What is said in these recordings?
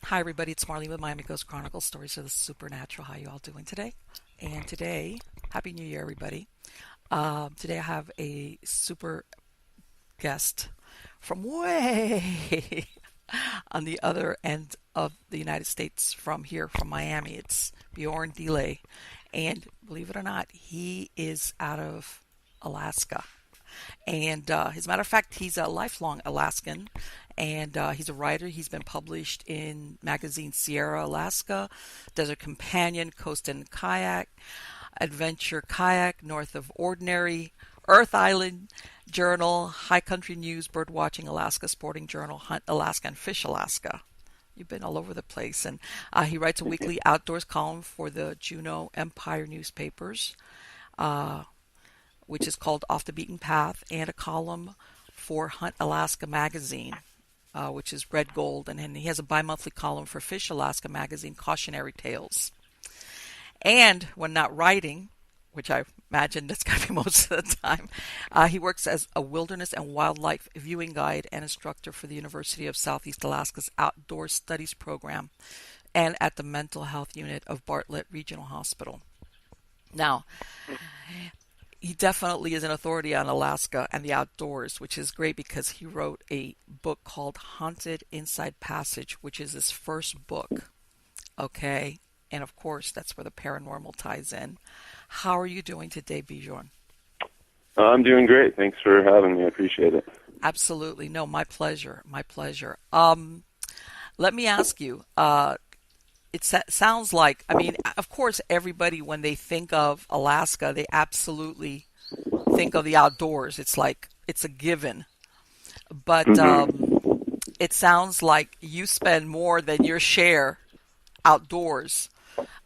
Hi, everybody. It's Marlene with Miami Ghost Chronicles, Stories of the Supernatural. How you all doing today? And today, Happy New Year, everybody. Today I have a super guest from way on the other end of the United States from here, from Miami. It's Bjorn Dihle. And believe it or not, he is out of Alaska. And as a matter of fact, he's a lifelong Alaskan, and he's a writer. He's been published in magazine Sierra, Alaska, Desert Companion, Coast and Kayak, Adventure Kayak, North of Ordinary, Earth Island Journal, High Country News, Birdwatching Alaska, Sporting Journal, Hunt Alaska, and Fish Alaska. You've been all over the place. And he writes a weekly outdoors column for the Juneau Empire newspapers, which is called Off the Beaten Path, and a column for Hunt Alaska magazine, which is red gold. And he has a bi-monthly column for Fish Alaska magazine, Cautionary Tales. And when not writing, which I imagine that's got to be most of the time, he works as a wilderness and wildlife viewing guide and instructor for the University of Southeast Alaska's Outdoor Studies program and at the Mental Health Unit of Bartlett Regional Hospital. Now, he definitely is an authority on Alaska and the outdoors, which is great because he wrote a book called Haunted Inside Passage, which is his first book. Okay? And of course, that's where the paranormal ties in. How are you doing today, Bjorn? I'm doing great. Thanks for having me. I appreciate it. Absolutely. No, my pleasure. My pleasure. Let me ask you, it sounds like, I mean, of course, everybody, when they think of Alaska, they absolutely think of the outdoors. It's like, it's a given. But it sounds like you spend more than your share outdoors.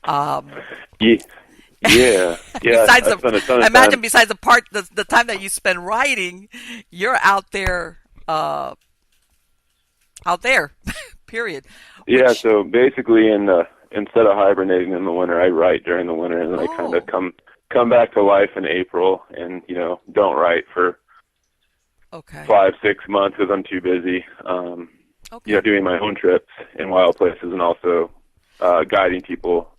Yeah. Besides besides the time that you spend writing, you're out there, period. Yeah. So basically, instead of hibernating in the winter, I write during the winter, and then I kind of come back to life in April, and don't write for 5-6 months because I'm too busy. Doing my own trips in wild places, and also guiding people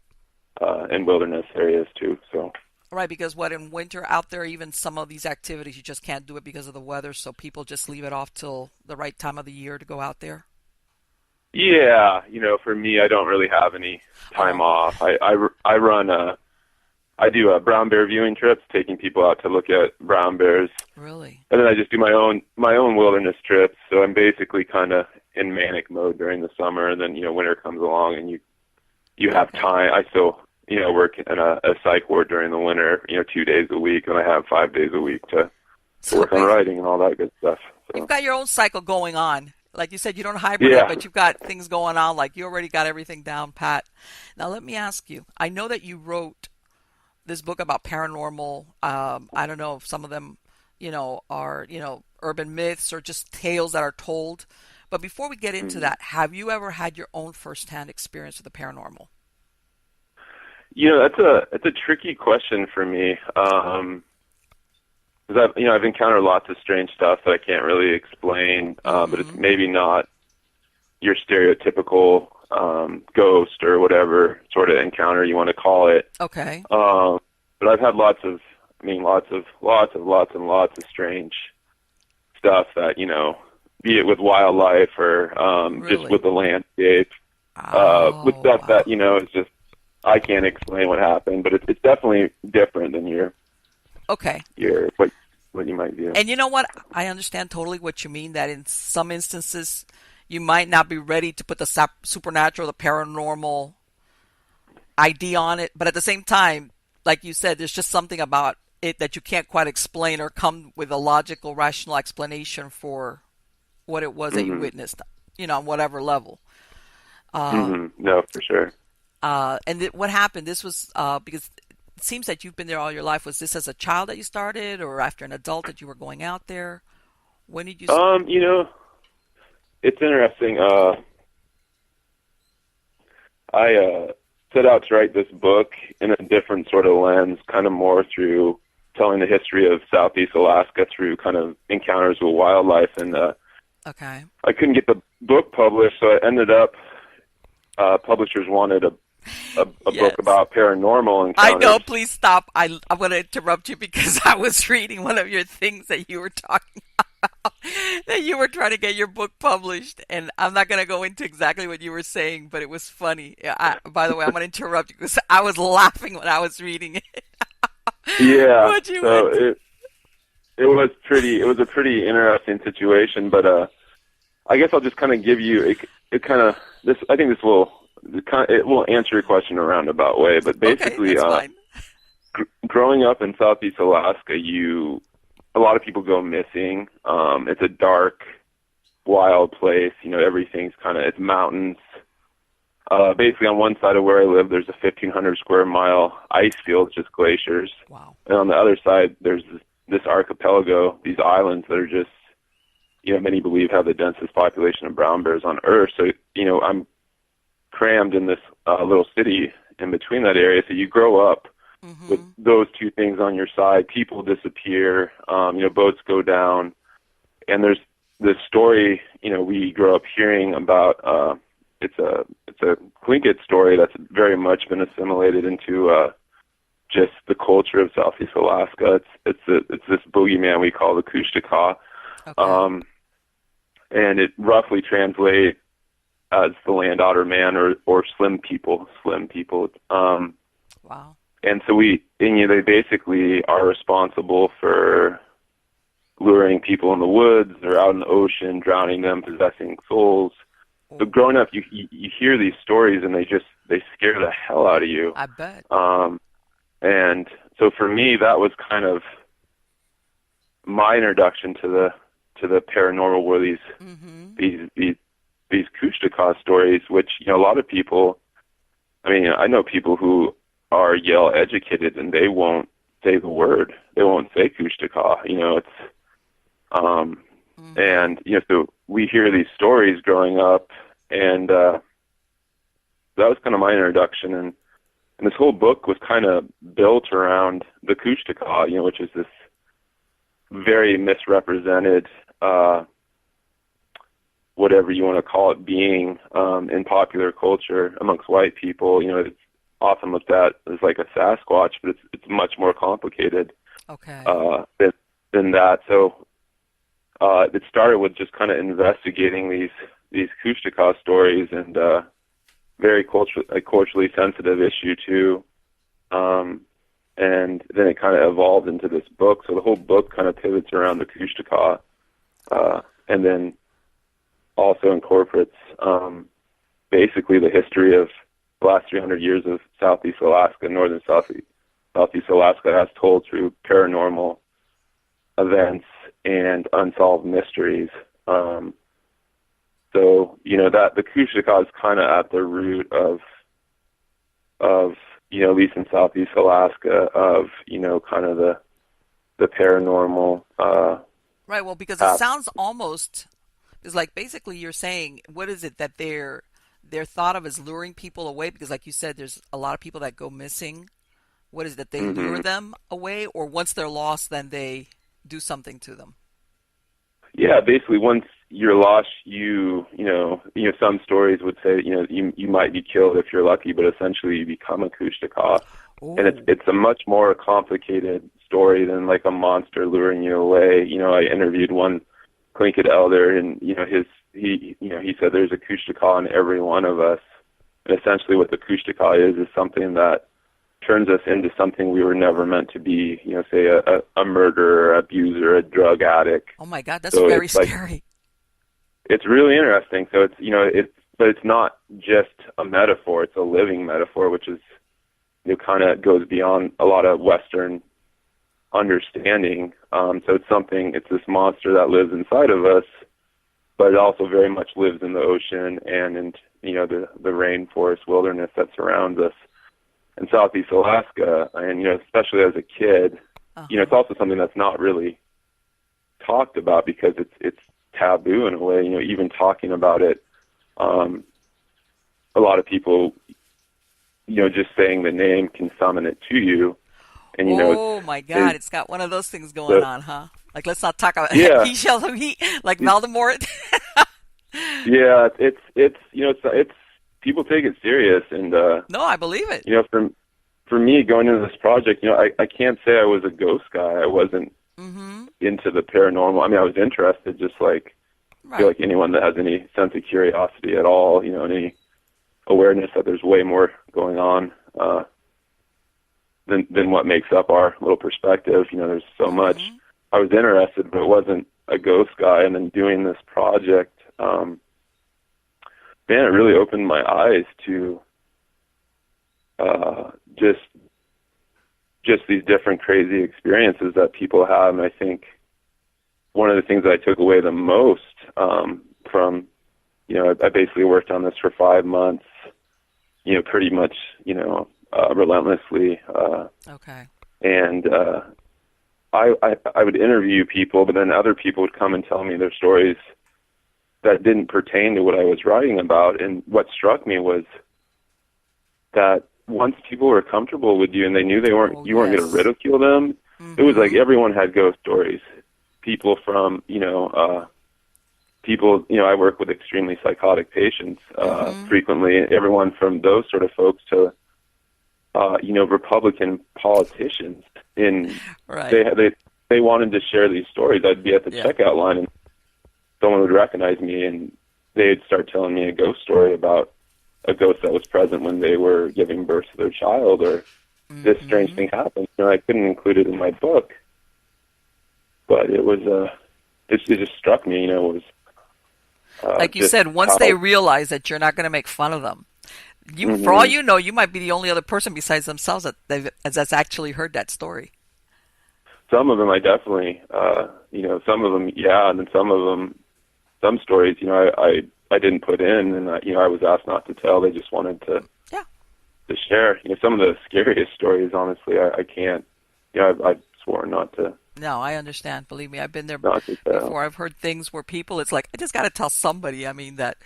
in wilderness areas too. So. Right, because in winter out there, even some of these activities, you just can't do it because of the weather, so people just leave it off till the right time of the year to go out there? Yeah, for me, I don't really have any time off. I do brown bear viewing trips, taking people out to look at brown bears. Really? And then I just do my own wilderness trips, so I'm basically kind of in manic mode during the summer, and then, winter comes along, and you have time. I still work in a psych ward during the winter, 2 days a week, and I have 5 days a week to work on writing and all that good stuff. So. You've got your own cycle going on. Like you said, you don't hibernate, but you've got things going on, like you already got everything down pat. Now, let me ask you, I know that you wrote this book about paranormal. I don't know if some of them, are, urban myths or just tales that are told. But before we get into that, have you ever had your own firsthand experience with the paranormal? That's a tricky question for me. Because I've encountered lots of strange stuff that I can't really explain, but it's maybe not your stereotypical ghost or whatever sort of encounter you want to call it. Okay. But I've had lots and lots of strange stuff that be it with wildlife or just with the landscape, with stuff that is just I can't explain what happened, but it's definitely different than your what you might view. And you know what? I understand totally what you mean, that in some instances you might not be ready to put the supernatural, the paranormal ID on it, but at the same time, like you said, there's just something about it that you can't quite explain or come with a logical, rational explanation for what it was that you witnessed, on whatever level. No, for sure. And what happened? This was because it seems that you've been there all your life. Was this as a child that you started, or after an adult that you were going out there? When did you start? It's interesting. I set out to write this book in a different sort of lens, kind of more through telling the history of Southeast Alaska through kind of encounters with wildlife. And I couldn't get the book published, so I ended up publishers wanted a book Yes. about paranormal I know, encounters. please stop. I'm going to interrupt you because I was reading one of your things that you were talking about, that you were trying to get your book published. And I'm not going to go into exactly what you were saying, but it was funny. By the way, I'm going to interrupt you because I was laughing when I was reading it. Yeah, What you so went to. it was a pretty interesting situation, but I guess I'll just kind of give you it kind of this. I think it will answer your question in a roundabout way, but Okay, basically, that's fine. growing up in Southeast Alaska, a lot of people go missing. It's a dark, wild place. Everything's it's mountains. Basically, on one side of where I live, there's a 1,500 square mile ice field, just glaciers. Wow. And on the other side, there's this archipelago, these islands that are just, many believe have the densest population of brown bears on Earth. So, I'm crammed in this little city in between that area. So you grow up with those two things on your side. People disappear, boats go down. And there's this story, we grow up hearing about, it's a Tlingit story that's very much been assimilated into just the culture of Southeast Alaska. It's this boogeyman we call the Acoustic Ghosts. Okay. And it roughly translates as the land otter man or slim people. Wow. And so they basically are responsible for luring people in the woods or out in the ocean, drowning them, possessing souls. So growing up, you hear these stories and they scare the hell out of you. I bet. And so for me, that was kind of my introduction to the paranormal, were these Acoustic Ghosts stories, which a lot of people. I mean, I know people who are Yale educated and they won't say the word. They won't say Acoustic Ghosts. And so we hear these stories growing up, and that was kind of my introduction. And this whole book was kind of built around the Acoustic Ghosts, which is this very misrepresented, whatever you want to call it, being in popular culture amongst white people. It's often looked at as like a Sasquatch, but it's much more complicated than that. So it started with just kind of investigating these Acoustic Ghosts stories, and very culturally sensitive issue too. And then it kind of evolved into this book. So the whole book kind of pivots around the Acoustic Ghosts, and then also incorporates basically the history of the last 300 years of Southeast Alaska, northern Southeast Alaska, as told through paranormal events and unsolved mysteries. So that the Acoustic Ghosts is kind of at the root of at least in Southeast Alaska, of kind of the paranormal. Right. Well, because it sounds almost. It's like basically you're saying, what is it that they're thought of as luring people away? Because like you said, there's a lot of people that go missing. What is it that they lure them away, or once they're lost, then they do something to them? Yeah, basically once you're lost, some stories would say, you might be killed if you're lucky, but essentially you become Acoustic Ghosts. And it's a much more complicated story than like a monster luring you away. I interviewed one Tlingit elder, and he said there's Acoustic Ghosts in every one of us, and essentially what the Acoustic Ghosts is something that turns us into something we were never meant to be. Say a murderer, abuser, a drug addict. Oh my God, that's very scary. It's really interesting. So but it's not just a metaphor; it's a living metaphor, which is kind of goes beyond a lot of Western understanding. So it's this monster that lives inside of us, but it also very much lives in the ocean and in the rainforest wilderness that surrounds us in Southeast Alaska. And especially as a kid, it's also something that's not really talked about because it's taboo in a way. Even talking about it, a lot of people, just saying the name can summon it to you. And oh my God, it's got one of those things going on, huh? Like, let's not talk about he shall who he, like Voldemort. Yeah, it's people take it serious, and No, I believe it. you know, for me going into this project, you know, I can't say I was a ghost guy. I wasn't into the paranormal. I mean, I was interested, just like I feel like anyone that has any sense of curiosity at all, you know, any awareness that there's way more going on than what makes up our little perspective. You know, there's so much. I was interested, but it wasn't a ghost guy. And then doing this project, man, it really opened my eyes to just these different crazy experiences that people have. And I think one of the things that I took away the most from, you know, I basically worked on this for 5 months, you know, pretty much, you know, relentlessly. Okay. And I would interview people, but then other people would come and tell me their stories that didn't pertain to what I was writing about. And what struck me was that once people were comfortable with you and they knew you weren't going to ridicule them, it was like everyone had ghost stories. People from, you know, I work with extremely psychotic patients frequently. Everyone from those sort of folks to, you know, Republican politicians. And they wanted to share these stories. I'd be at the checkout line and someone would recognize me and they'd start telling me a ghost story about a ghost that was present when they were giving birth to their child, or this strange thing happened. You know, I couldn't include it in my book, but it was it just struck me. You know, it was like you said, once they realize that you're not going to make fun of them, for all you know, you might be the only other person besides themselves that's actually heard that story. Some of them, I definitely, you know, some of them, yeah, and then some stories, you know, I didn't put in, and you know, I was asked not to tell. They just wanted to share. You know, some of the scariest stories, honestly, I can't. You know, I've sworn not to. No, I understand. Believe me, I've been there before. I've heard things where people, it's like, I just got to tell somebody. I mean that,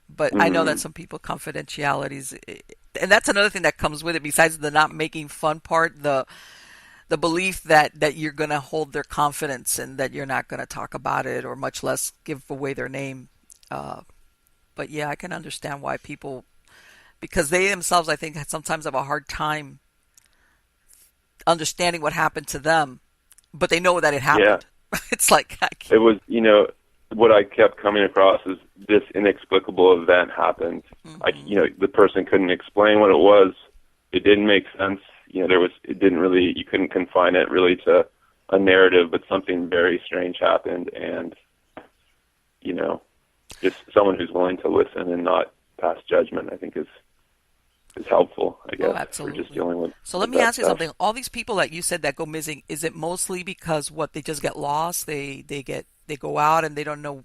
but I know that some people confidentialities, and that's another thing that comes with it. Besides the not making fun part, the belief that you're going to hold their confidence and that you're not going to talk about it or much less give away their name. But yeah, I can understand why people, because they themselves, I think, sometimes have a hard time understanding what happened to them, but they know that it happened. Yeah. It's like, it was, you know, what I kept coming across is this inexplicable event happened. You know, the person couldn't explain what it was. It didn't make sense. You know, you couldn't confine it really to a narrative, but something very strange happened. And, you know, just someone who's willing to listen and not pass judgment, I think is helpful, I guess. Oh, absolutely. For just dealing with. So let me ask you something. All these people that you said that go missing, is it mostly because they just get lost? They go out and they don't know,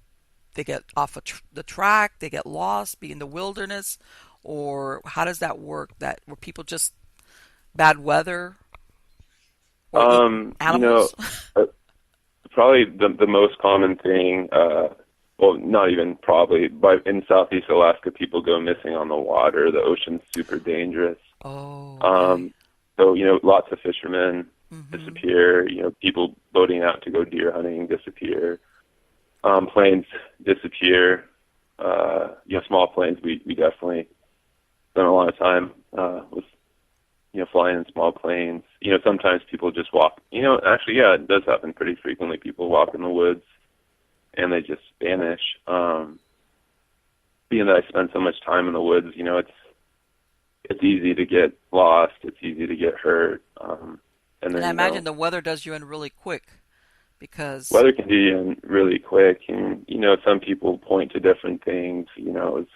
they get off the track, they get lost, be in the wilderness, or how does that work? That were people just bad weather? Or animals? You know, probably the most common thing. Well, not even probably, but in Southeast Alaska, people go missing on the water. The ocean's super dangerous. Oh. Okay. So, you know, lots of fishermen disappear. You know, people boating out to go deer hunting disappear. Planes disappear. You know, small planes, we definitely spent a lot of time with, you know, flying in small planes. You know, sometimes people just walk. You know, actually, yeah, it does happen pretty frequently. People walk in the woods and they just vanish. Being that I spend so much time in the woods, you know, it's easy to get lost. It's easy to get hurt. And I imagine the weather does you in really quick, because weather can do you in really quick. And, you know, some people point to different things. You know, it's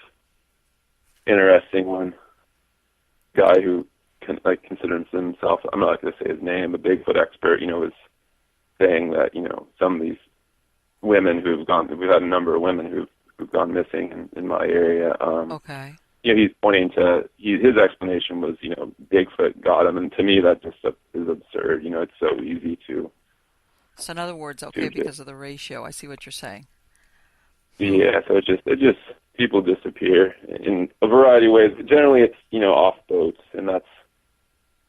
interesting. One guy who considers himself, I'm not going to say his name, a Bigfoot expert, you know, was saying that, you know, some of these women we've had a number of women who've gone missing in my area. Okay. You know, he's pointing to, his explanation was, you know, Bigfoot got him, and to me that just is absurd. You know, it's so easy to. So in other words, because of the ratio, I see what you're saying. Yeah, so it just people disappear in a variety of ways. But generally, it's, you know, off boats, and that's,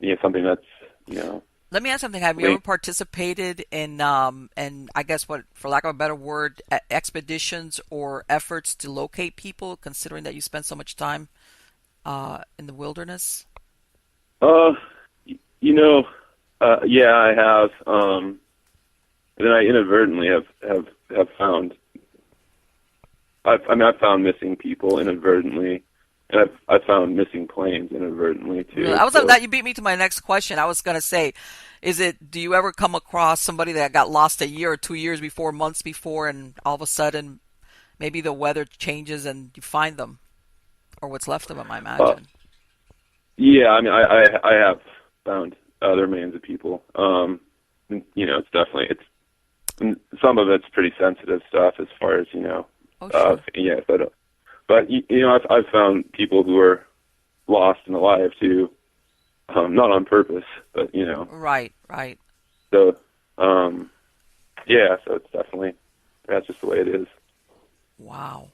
you know, something that's, you know. Let me ask something. Have you ever participated in, and I guess for lack of a better word, expeditions or efforts to locate people, considering that you spend so much time in the wilderness? Yeah, I have. And then I inadvertently have found. I've found missing people inadvertently, and I've found missing planes inadvertently too. Really? That you beat me to my next question. I was going to say, do you ever come across somebody that got lost a year or 2 years before, months before, and all of a sudden maybe the weather changes and you find them, or what's left of them, I imagine? Yeah, I mean, I have found other remains of people. It's definitely, some of it's pretty sensitive stuff as far as, Oh, sure. yeah, but I've found people who are lost and alive too, not on purpose, but Right. So, yeah, so it's definitely, that's just the way it is. Wow.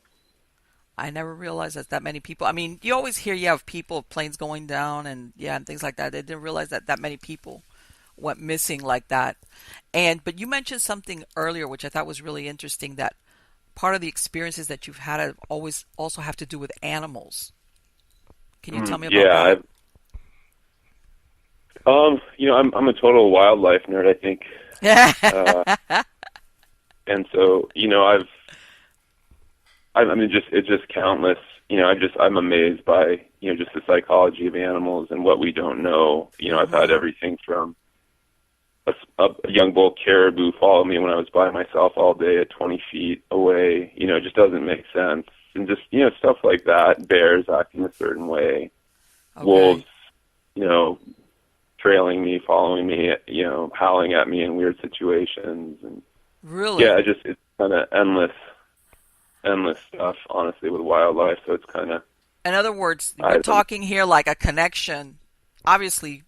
I never realized that many people. I mean, you always hear you have planes going down and things like that. I didn't realize that many people went missing like that. But you mentioned something earlier, which I thought was really interesting, that part of the experiences that you've had have always also have to do with animals. Can you tell me about that? I'm a total wildlife nerd, I think. And so, it's just countless. I'm amazed by, just the psychology of animals and what we don't know. I've had everything from a young bull caribou follow me when I was by myself all day at 20 feet away. It just doesn't make sense. And just, stuff like that. Bears acting a certain way. Okay. Wolves, trailing me, following me, howling at me in weird situations. And really? Yeah, it's kind of endless stuff, honestly, with wildlife. So it's kind of... In other words, you're talking here like a connection, obviously,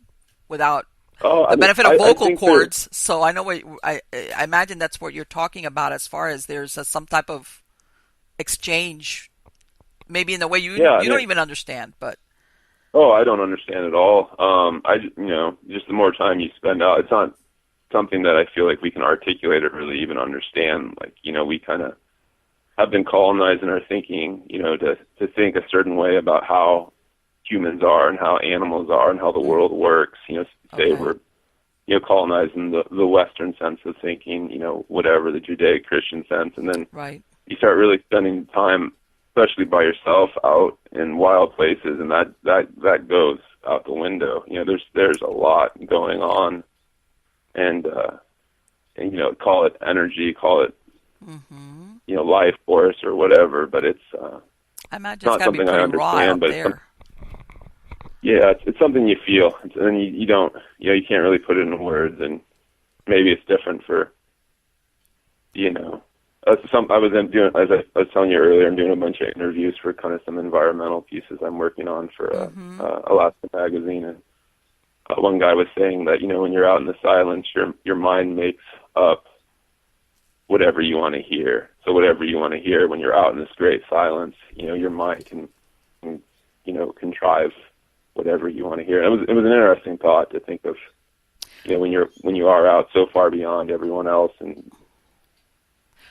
without the benefit of vocal cords. So I know I imagine that's what you're talking about, as far as there's some type of exchange, maybe in the way you don't even understand, but... Oh, I don't understand at all. Just the more time you spend out, it's not something that I feel like we can articulate or really even understand. Like, we kind of have been colonized in our thinking, to think a certain way about how humans are and how animals are and how the world works. Say we're, colonized in the Western sense of thinking, whatever, the Judeo-Christian sense. And then you start really spending time, especially by yourself, out in wild places, and that goes out the window. There's a lot going on, and call it energy, call it life force or whatever. But it's I imagine not something I understand. But it's something you feel, and you don't, you can't really put it in words, and maybe it's different for I was telling you earlier, I'm doing a bunch of interviews for kind of some environmental pieces I'm working on for Alaskan magazine, and one guy was saying that when you're out in the silence, your mind makes up whatever you want to hear. So whatever you want to hear when you're out in this great silence, your mind can contrive whatever you want to hear. And it was an interesting thought to think of, when you are out so far beyond everyone else and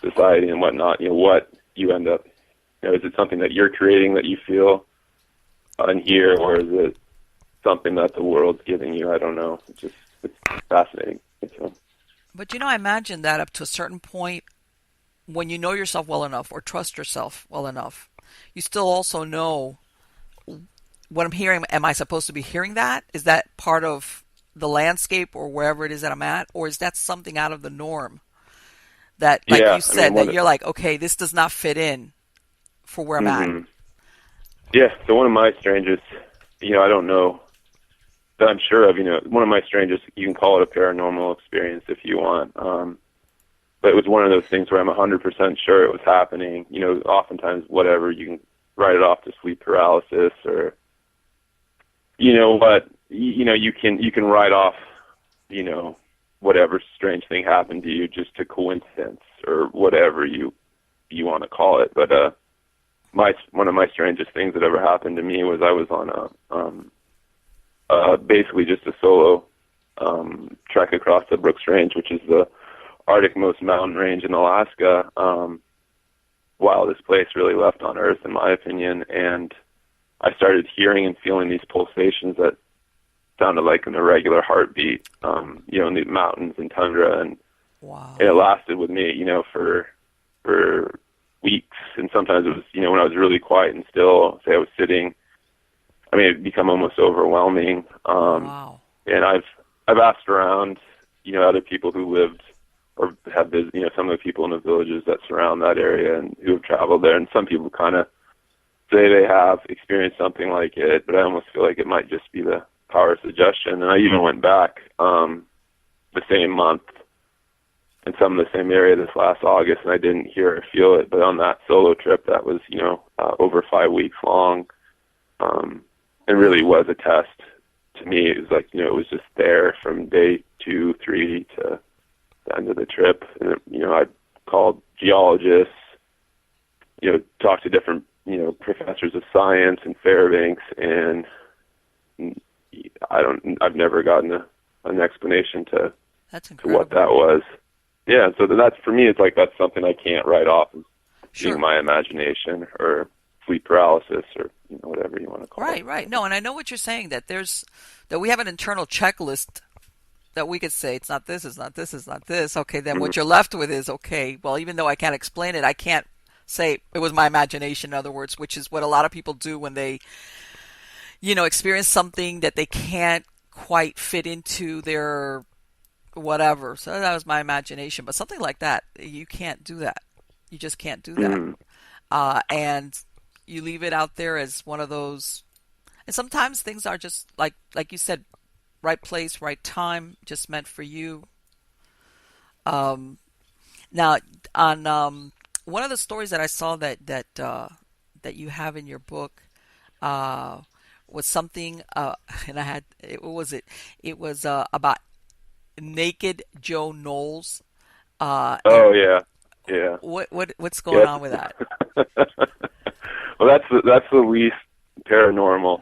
society and whatnot, what you end up, is it something that you're creating that you feel and hear, or is it something that the world's giving you? I don't know. It's fascinating. But I imagine that up to a certain point, when you know yourself well enough or trust yourself well enough, you still also know what I'm hearing. Am I supposed to be hearing that? Is that part of the landscape or wherever it is that I'm at? Or is that something out of the norm? That, like you said, that you're like, okay, this does not fit in for where I'm at. Yeah, so one of my strangest, I don't know, that I'm sure of, one of my strangest, you can call it a paranormal experience if you want, but it was one of those things where I'm 100% sure it was happening. Oftentimes, whatever, you can write it off to sleep paralysis, or, but, you can write off, whatever strange thing happened to you just to coincidence or whatever you want to call it. But one of my strangest things that ever happened to me was I was on basically just a solo trek across the Brooks Range, which is the Arctic most mountain range in Alaska. Wildest place really left on Earth, in my opinion. And I started hearing and feeling these pulsations that sounded like an irregular heartbeat, you know, in the mountains and tundra, and wow. it lasted with me, you know, for weeks, and sometimes it was, you know, when I was really quiet and still, say I was sitting, I mean, it'd become almost overwhelming. Wow. And I've asked around, you know, other people who lived or have visited, you know, some of the people in the villages that surround that area and who have traveled there, and some people kind of say they have experienced something like it, but I almost feel like it might just be the power of suggestion. And I even went back the same month in some of the same area this last August, and I didn't hear or feel it. But on that solo trip, that was, you know, over 5 weeks long, it really was a test to me. It was like, you know, it was just there from day 2, 3 to the end of the trip. And, you know, I called geologists, you know, talked to different, you know, professors of science in Fairbanks, and I've never gotten an explanation to what that was. Yeah, so that's, for me, it's like that's something I can't write off as being my imagination or sleep paralysis or, you know, whatever you want to call it. Right. No, and I know what you're saying, that we have an internal checklist that we could say, it's not this, it's not this, it's not this. Okay, then what you're left with is, okay, well, even though I can't explain it, I can't say it was my imagination, in other words, which is what a lot of people do when they, you know, experience something that they can't quite fit into their whatever. So that was my imagination. But something like that, you can't do that. You just can't do that. And you leave it out there as one of those. And sometimes things are just like you said, right place, right time, just meant for you. Now, on one of the stories that I saw that you have in your book was something, and I had, it was about Naked Joe Knowles. Yeah. What's going on with that? Well, that's the least paranormal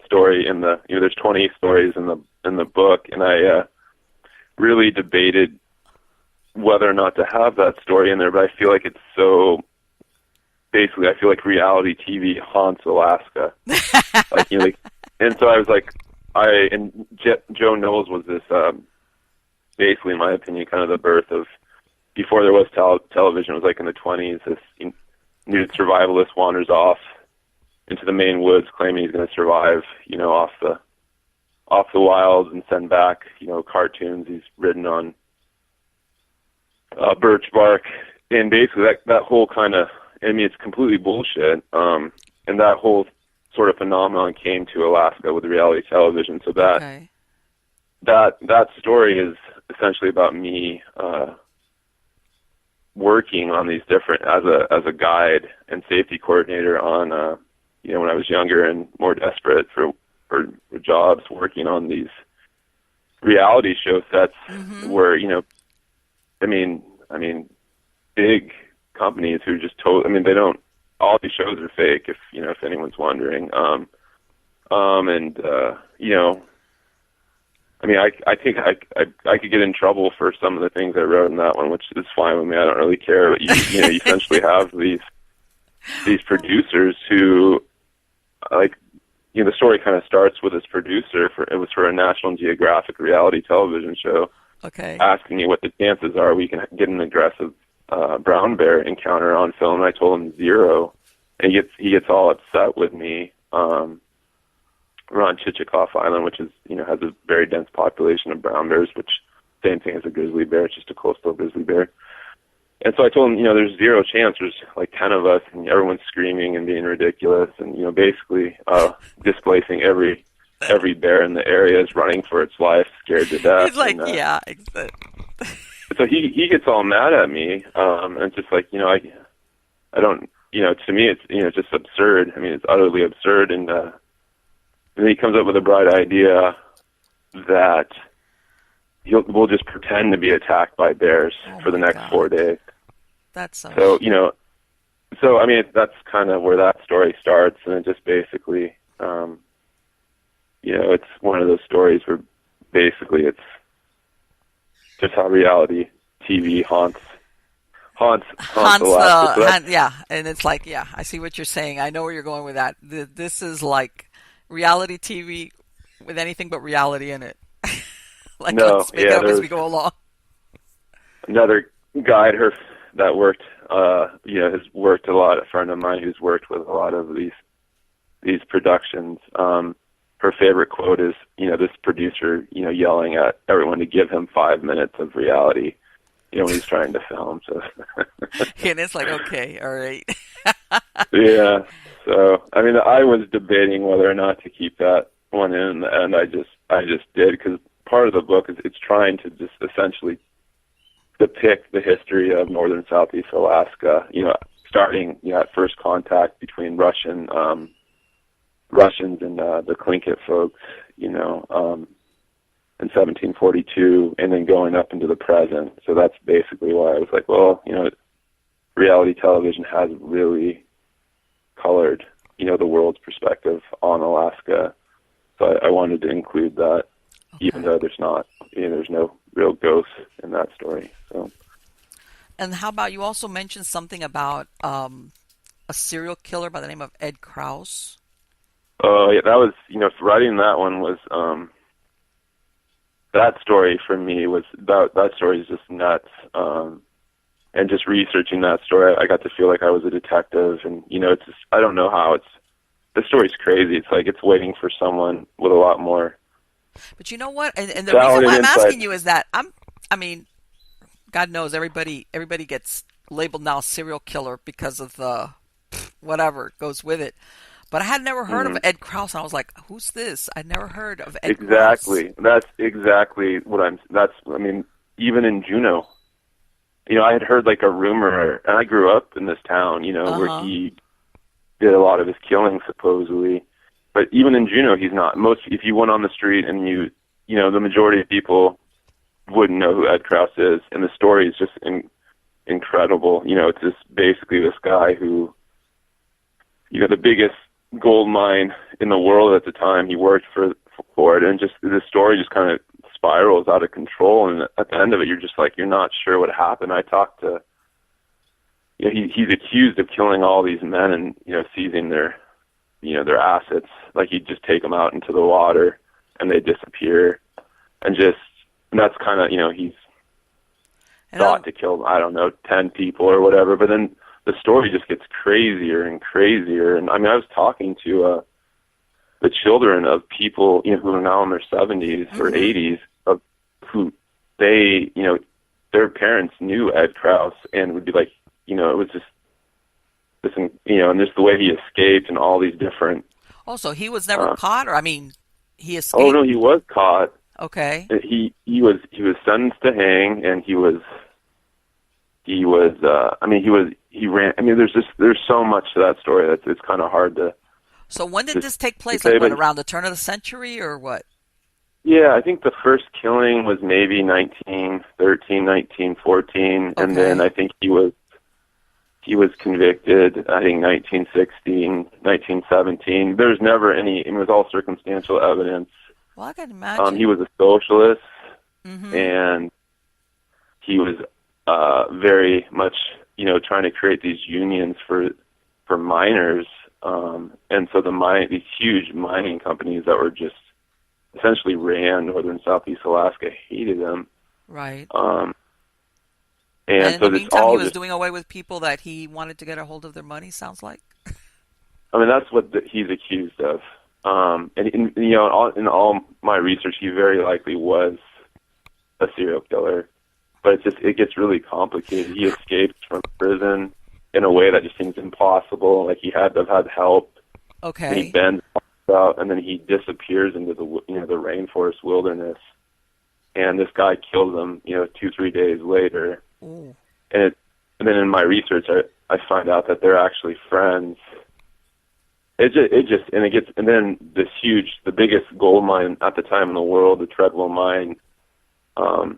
story in the, you know, there's 20 stories in the book, and I really debated whether or not to have that story in there, but I feel like it's so, basically, I feel like reality TV haunts Alaska. Like, you know, like, and so I was like, Joe Knowles was this, basically, in my opinion, kind of the birth of, before there was television, it was like in the 20s, this new survivalist wanders off into the Maine woods claiming he's going to survive, you know, off the wilds, and send back, you know, cartoons he's written on birch bark. And basically that whole kind of, I mean, it's completely bullshit. And that whole sort of phenomenon came to Alaska with reality television. So that story is essentially about me working on these different, as a guide and safety coordinator on, you know, when I was younger and more desperate for jobs, working on these reality show sets where, you know, I mean, big companies who just I mean, they don't, all these shows are fake, if, you know, if anyone's wondering. You know, I mean, I think I could get in trouble for some of the things I wrote in that one, which is fine with me. I don't really care. But you know, you essentially have these producers who, like, you know, the story kind of starts with this producer it was for a National Geographic reality television show. Okay. Asking me what the chances are we can get an aggressive brown bear encounter on film. And I told him 0, and he gets all upset with me. We're on Chichikov Island, which is, you know, has a very dense population of brown bears, which same thing as a grizzly bear. It's just a coastal grizzly bear. And so I told him, you know, there's 0 chance. There's like 10 of us, and everyone's screaming and being ridiculous, and, you know, basically displacing every bear in the area is running for its life, scared to death. He's like, yeah. So he gets all mad at me, and it's just like, you know, I don't, you know, to me it's, you know, just absurd. I mean, it's utterly absurd, and then he comes up with a bright idea that we'll just pretend to be attacked by bears for the next 4 days. That's so, you know, so I mean, that's kind of where that story starts, and it just basically, you know, it's one of those stories where basically it's just how reality TV haunts haunts Alaska. Yeah, and it's like, yeah, I see what you're saying. I know where you're going with that. This is like reality TV with anything but reality in it. Like, no, let's make it up as we go along. Another guide that worked, has worked a lot. A friend of mine who's worked with a lot of these productions. Her favorite quote is, this producer, yelling at everyone to give him 5 minutes of reality, when he's trying to film. So. And it's like, okay, all right. Yeah. So, I mean, I was debating whether or not to keep that one in, and I just did, because part of the book is it's trying to just essentially depict the history of northern southeast Alaska, starting at first contact between Russians and the Tlingit folks, in 1742, and then going up into the present. So that's basically why I was like, well, reality television has really colored, the world's perspective on Alaska. So I wanted to include that, even though there's no real ghosts in that story. So. And how about, you also mentioned something about a serial killer by the name of Ed Krause? Oh, yeah, that was, writing that one was, that story for me was, that story is just nuts. And just researching that story, I got to feel like I was a detective, and, it's just, I don't know how the story's crazy. It's like it's waiting for someone with a lot more. But you know what? And the reason why I'm asking you is that God knows everybody gets labeled now serial killer because of the whatever goes with it. But I had never heard of Ed Krause, and I was like, who's this? I never heard of Ed Krause. Exactly. That's exactly what even in Juneau, I had heard like a rumor, and I grew up in this town, where he did a lot of his killing supposedly. But even in Juneau, he's not. If you went on the street and the majority of people wouldn't know who Ed Krause is, and the story is just incredible. It's just basically this guy who, the biggest gold mine in the world at the time, he worked for it, and just the story just kind of spirals out of control, and at the end of it, you're just like, you're not sure what happened. I talked to, he's accused of killing all these men and, seizing their assets. Like, he'd just take them out into the water and they disappear, and that's kind of, he's thought to kill, 10 people or whatever, but then the story just gets crazier and crazier. And I was talking to the children of people, who are now in their 70s or 80s, of who they, their parents knew Ed Krause, and would be like, it was just this, and just the way he escaped and all these different. Oh, so he was never caught, or he escaped? Oh no, he was caught. Okay. He was sentenced to hang, and he ran. There's so much to that story that it's kind of hard to. So when did this take place? Like, around the turn of the century, or what? Yeah, I think the first killing was maybe 1913, 1914, okay. And then I think he was convicted, I think 1916, 1917. There's never any, it was all circumstantial evidence. Well, I can imagine. He was a socialist, and he was very much, trying to create these unions for miners, and so these huge mining companies that were just essentially ran northern southeast Alaska hated him. Right. And in so the meantime, he was doing away with people that he wanted to get a hold of their money, sounds like. That's what he's accused of. And in all my research, he very likely was a serial killer. But it gets really complicated. He escaped from prison in a way that just seems impossible. Like, he had to have had help. Okay. And he bends out, and then he disappears into the the rainforest wilderness. And this guy kills him 2-3 days lays. Ooh. And then in my research, I find out that they're actually friends. And then the biggest gold mine at the time in the world, the Treadwell mine.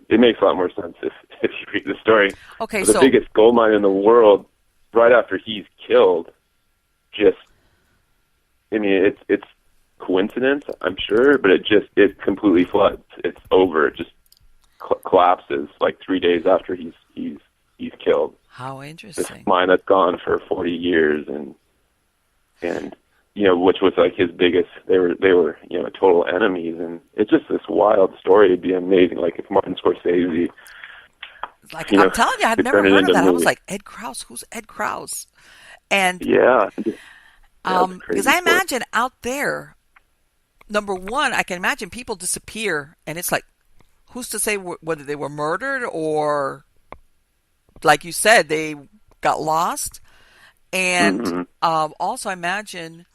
It makes a lot more sense if you read the story. Okay, the biggest gold mine in the world, right after he's killed, it's coincidence, I'm sure, but it completely floods. It's over. It just collapses like 3 days after he's he's killed. How This interesting. mine that's gone for 40 years, and which was like his biggest. They were total enemies, and it's just this wild story. It'd be amazing, like if Martin Scorsese, Like, I'm telling you, I'd never turn it heard of into that. I was movie. like, Ed Krause, who's Ed Krause? And Yeah, it's a because crazy I story. imagine out there, number one, I can imagine people disappear, and it's like, who's to say whether they were murdered or, like you said, they got lost? And Hmm. also, I imagine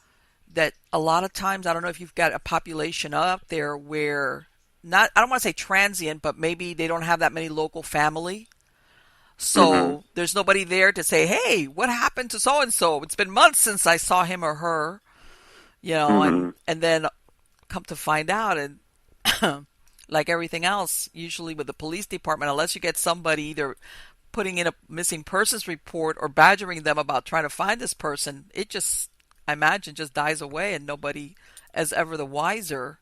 that a lot of times, I don't know if you've got a population out there where not, I don't want to say transient, but maybe they don't have that many local family. Hmm. So there's nobody there to say, hey, what happened to so and so? It's been months since I saw him or her, Hmm. and then come to find out, and like everything else, usually with the police department, unless you get somebody either putting in a missing persons report or badgering them about trying to find this person, it just, I imagine, just dies away and nobody is ever the wiser.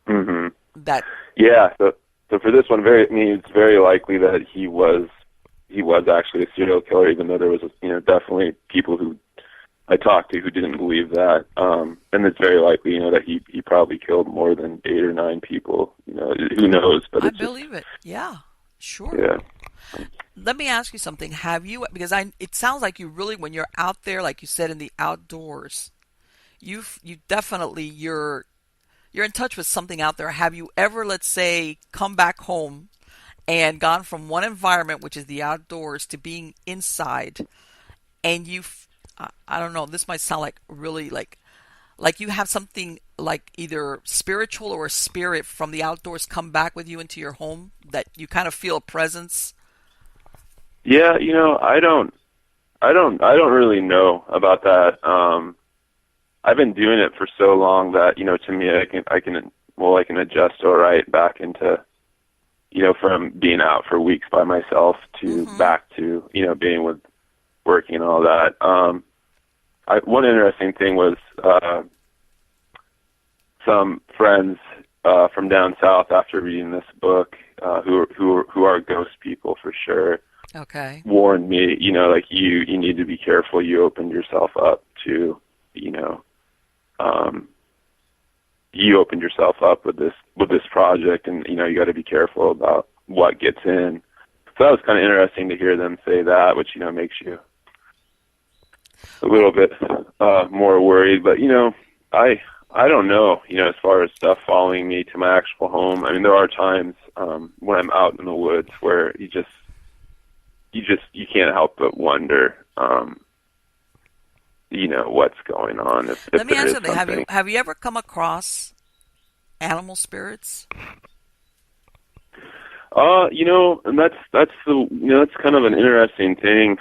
Hmm. That, Yeah. So for this one, it's very likely that he was actually a serial killer, even though there was definitely people who I talked to who didn't believe that. And it's very likely, that he probably killed more than 8 or 9 people. Who knows? But I it's just, believe it. Yeah, sure. yeah. Let me ask you something. Have you, because it sounds like you really, when you're out there, like you said, in the outdoors, you definitely, you're in touch with something out there. Have you ever, let's say, come back home and gone from one environment, which is the outdoors, to being inside, and I don't know, this might sound like really like you have something like either spiritual or a spirit from the outdoors come back with you into your home, that you kind of feel a presence? Yeah, I don't really know about that. I've been doing it for so long that, to me, I can adjust all right back into, from being out for weeks by myself to Mm-hmm. back to, being with working and all that. One interesting thing was, some friends, from down south after reading this book, who are ghost people for sure, Okay. warned me, like you need to be careful. You opened yourself up to, um, you opened yourself up with this project, and you got to be careful about what gets in. So that was kind of interesting to hear them say that, which makes you a little bit more worried. But I don't know. As far as stuff following me to my actual home, I mean, there are times when I'm out in the woods where you can't help but wonder, what's going on, if Let me there ask you is something. Have you something. have you ever come across animal spirits? And that's kind of an interesting thing,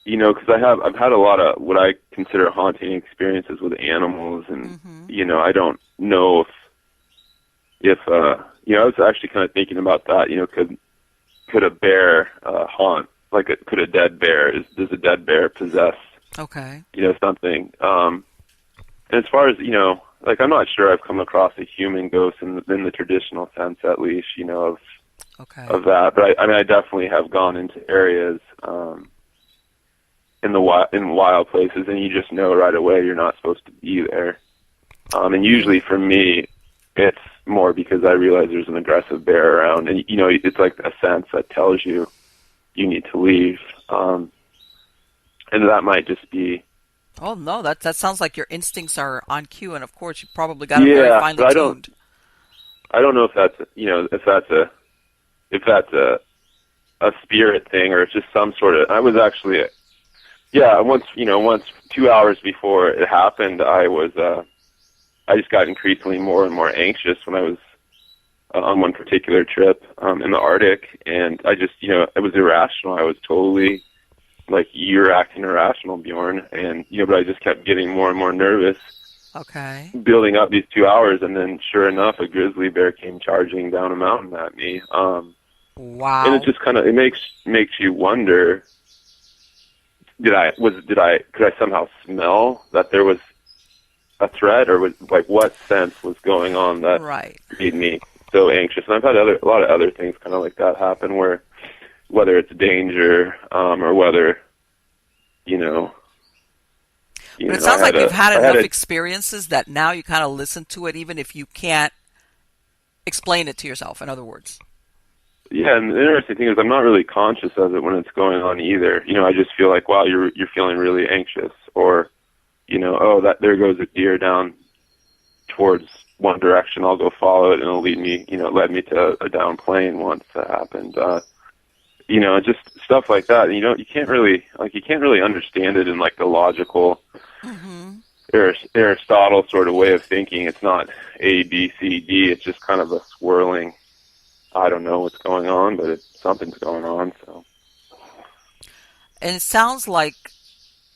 because I've had a lot of what I consider haunting experiences with animals, and Mm-hmm. I don't know if I was actually kind of thinking about that. Could a bear haunt? Like, could a dead bear? Does a dead bear possess Okay. something? And as far as like, I'm not sure I've come across a human ghost in the traditional sense, at least, of Okay. that. But I mean, I definitely have gone into areas in wild places, and you just know right away you're not supposed to be there. And usually Really? for me, it's more because I realize there's an aggressive bear around, and it's like a sense that tells you need to leave. And that might just be, Oh no, that sounds like your instincts are on cue, and of course you probably got them very yeah. finely But tuned. I don't know if that's a spirit thing, or it's just some sort of. I was actually, yeah. Once 2 hours before it happened, I just got increasingly more and more anxious when I was on one particular trip in the Arctic, and I just, it was irrational. I was totally like, you're acting irrational, Bjorn, and but I just kept getting more and more nervous, Okay. building up these 2 hours, and then sure enough, a grizzly bear came charging down a mountain at me. And it Wow. just kind of, it makes you wonder, could I somehow smell that there was a threat, or was, like, what sense was going on that Right. made me so anxious. And I've had a lot of other things kind of like that happen, where whether it's danger or whether, but it sounds like you've had enough experiences that now you kind of listen to it, even if you can't explain it to yourself, in other words. Yeah, and the interesting thing is I'm not really conscious of it when it's going on either. I just feel like, wow, you're feeling really anxious, or, oh, there goes a deer down towards one direction. I'll go follow it, and it'll lead me. It led me to a down plane once that happened. Just stuff like that. You can't really understand it in like the logical Aristotle sort of way of thinking. It's not A, B, C, D. It's just kind of a swirling. I don't know what's going on, but something's going on. So. And it sounds like,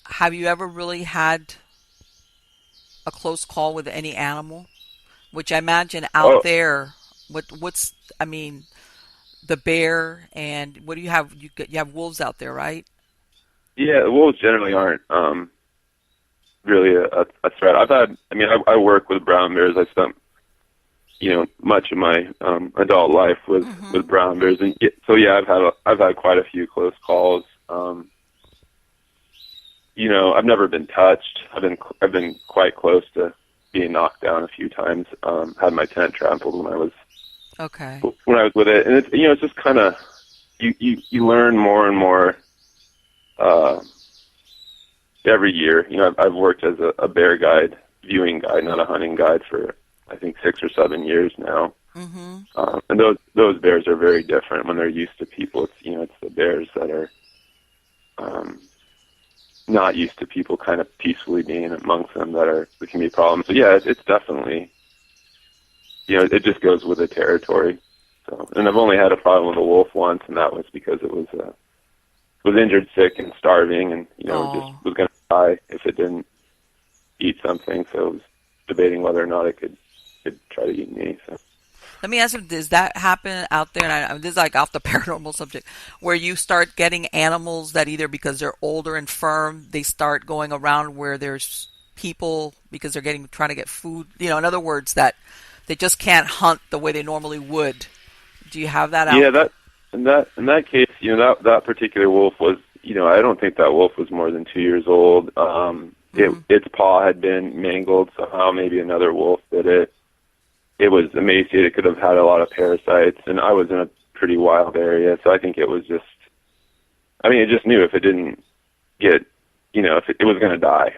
have you ever really had a close call with any animal? Which I imagine out there, the bear, and what do you have? You have wolves out there, right? Yeah, the wolves generally aren't really a threat. I work with brown bears. I spent much of my adult life with brown bears, and so yeah, I've had quite a few close calls. I've never been touched. I've been quite close to being knocked down a few times. Had my tent trampled when I was with it, and it's just kind of you learn more and more every year. I've worked as a bear guide, viewing guide, not a hunting guide, for I think 6 or 7 years now. And those bears are very different when they're used to people. It's the bears that are not used to people kind of peacefully being amongst them that can be problems. So yeah, it's definitely, it just goes with the territory. So, and I've only had a problem with a wolf once, and that was because it was injured, sick, and starving, and just was going to die if it didn't eat something. So it was debating whether or not it could try to eat me. So. Let me ask you, does that happen out there? And this is like off the paranormal subject, where you start getting animals that either because they're older and firm, they start going around where there's people because they're trying to get food. In other words, that they just can't hunt the way they normally would. Do you have that out? Yeah, in that case, that particular wolf was, I don't think that wolf was more than 2 years old. Its paw had been mangled somehow. Maybe another wolf did it. It was emaciated. It could have had a lot of parasites, and I was in a pretty wild area, so I think it was just, it just knew if it didn't get, if it was going to die.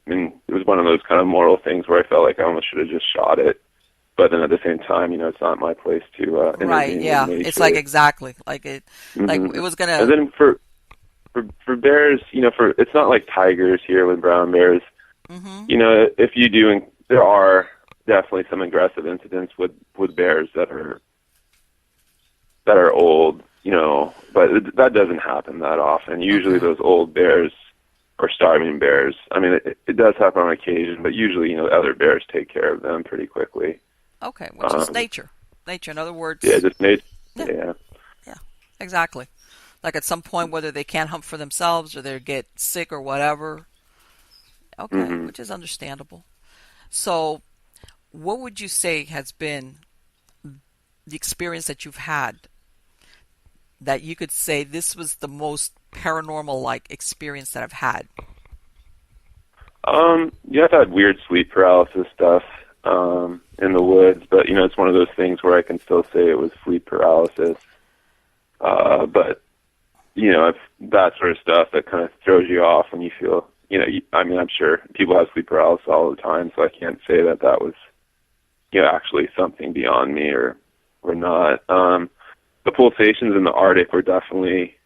It was one of those kind of moral things where I felt like I almost should have just shot it, but then at the same time, it's not my place to intervene. Right, yeah, it's like exactly, like it was going to... And then for bears, it's not like tigers here with brown bears. If you do, there are definitely some aggressive incidents with bears that are old, but that doesn't happen that often. Usually those old bears are starving bears. It does happen on occasion, but usually, other bears take care of them pretty quickly. Okay, which is nature. Nature, in other words. Yeah, just nature. Yeah. Yeah, exactly. Like at some point, whether they can't hunt for themselves or they get sick or whatever. Okay, which is understandable. So, what would you say has been the experience that you've had that you could say this was the most paranormal-like experience that I've had? Yeah, I've had weird sleep paralysis stuff in the woods, but it's one of those things where I can still say it was sleep paralysis. But that sort of stuff that kind of throws you off when you feel, I'm sure people have sleep paralysis all the time, so I can't say that was actually something beyond me or not. The pulsations in the Arctic were definitely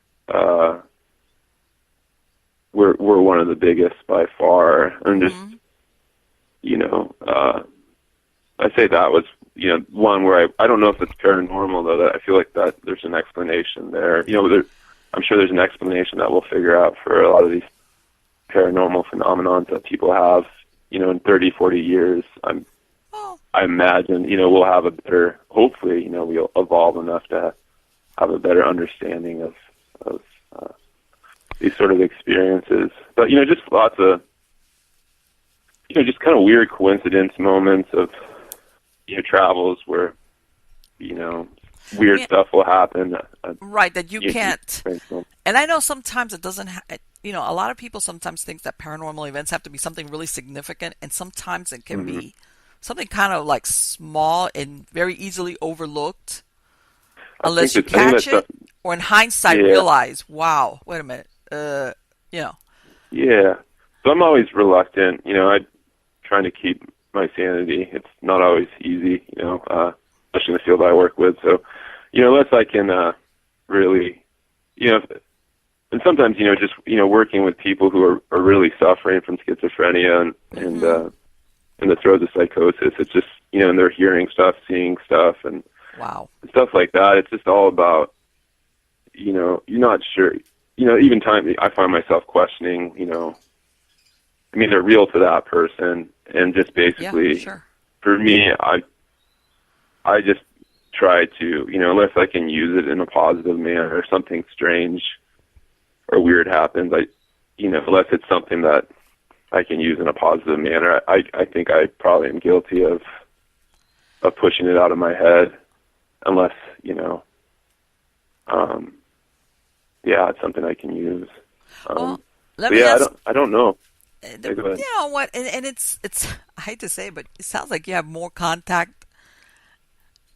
were one of the biggest by far. And just I say that was one where I don't know if it's paranormal though. That I feel like that there's an explanation there. I'm sure there's an explanation that we'll figure out for a lot of these paranormal phenomena that people have. In 30, 40 years, I imagine, we'll have a better, hopefully, we'll evolve enough to have a better understanding of these sort of experiences. But, just lots of, just kind of weird coincidence moments of, travels where, weird stuff will happen. Right, that you can't. And I know sometimes it doesn't. A lot of people sometimes think that paranormal events have to be something really significant, and sometimes it can be something kind of like small and very easily overlooked, unless you catch it, or in hindsight realize, wow, wait a minute, Yeah, so I'm always reluctant. I'm trying to keep my sanity. It's not always easy, especially in the field I work with. So, unless I can really, and sometimes, just, working with people who are really suffering from schizophrenia and in the throes of psychosis, it's just, and they're hearing stuff, seeing stuff, and stuff like that. It's just all about, you're not sure, even time I find myself questioning, they're real to that person, and just basically, for me, I just try to, unless I can use it in a positive manner, or something strange or weird happens, unless it's something that I can use in a positive manner, I think I probably am guilty of pushing it out of my head, unless, it's something I can use. I don't know. You know what? And it's I hate to say it, but it sounds like you have more contact,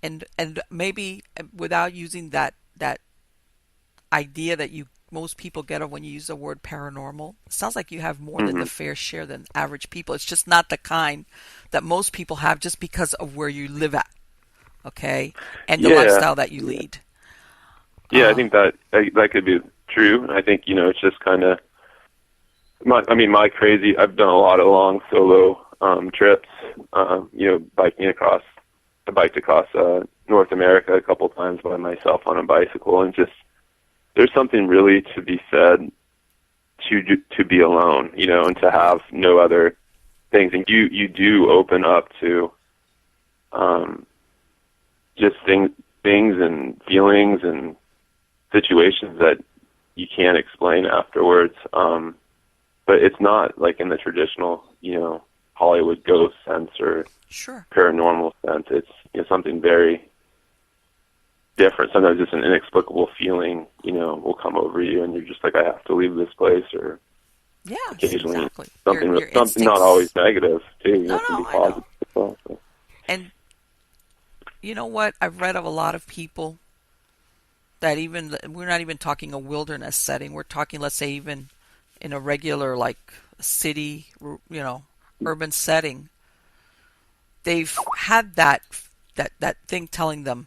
and maybe without using that idea that most people get when you use the word paranormal. It sounds like you have more than the fair share than average people. It's just not the kind that most people have, just because of where you live at, okay, and the lifestyle that you lead. Yeah, I think that could be true. I think it's just kind of. My crazy, I've done a lot of long solo trips, biking across, I biked across North America a couple times by myself on a bicycle, and just, there's something really to be said to be alone, and to have no other things. And you do open up to just things and feelings and situations that you can't explain afterwards. But it's not like in the traditional, Hollywood ghost sense or paranormal sense. It's something very different. Sometimes it's an inexplicable feeling, will come over you, and you're just like, I have to leave this place, or occasionally something not always negative too. No, it can be positive as well, so. And you know what? I've read of a lot of people that we're not even talking a wilderness setting. We're talking, let's say, even in a regular, like, city, urban setting, they've had that thing telling them,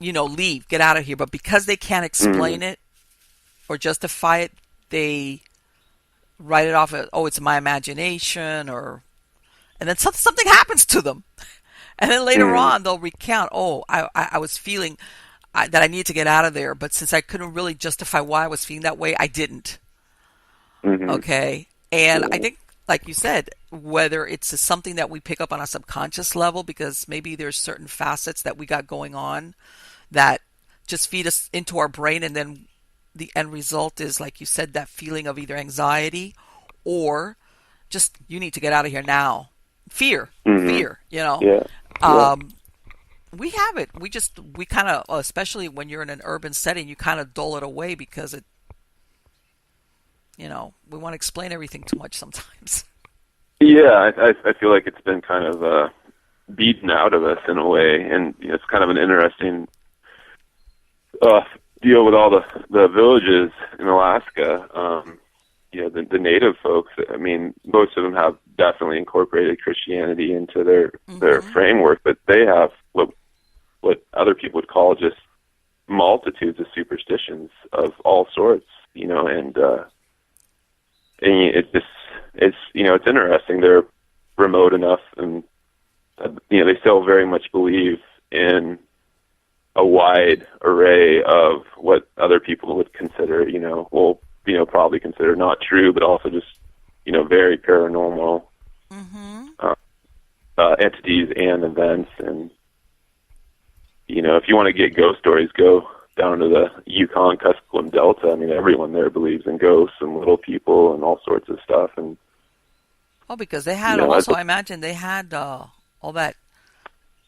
leave, get out of here. But because they can't explain it or justify it, they write it off as, it's my imagination, and then something happens to them. And then later on, they'll recount, I was feeling that I needed to get out of there, but since I couldn't really justify why I was feeling that way, I didn't. Okay? And I think, like you said, whether it's something that we pick up on a subconscious level, because maybe there's certain facets that we got going on that just feed us into our brain, and then the end result is, like you said, that feeling of either anxiety or just, you need to get out of here now. Fear, we have it. We kind of, especially when you're in an urban setting, you kind of dull it away because we want to explain everything too much sometimes. Yeah, I feel like it's been kind of beaten out of us in a way, and it's kind of an interesting deal with all the villages in Alaska. The native folks, most of them have definitely incorporated Christianity into their framework, but they have what other people would call just multitudes of superstitions of all sorts, and it's interesting. They're remote enough, and they still very much believe in a wide array of what other people would consider, probably consider not true, but also just, very paranormal entities and events. And, if you want to get ghost stories, go down to the Yukon-Kuskokwim Delta. Everyone there believes in ghosts and little people and all sorts of stuff. And because they had I imagine they had all that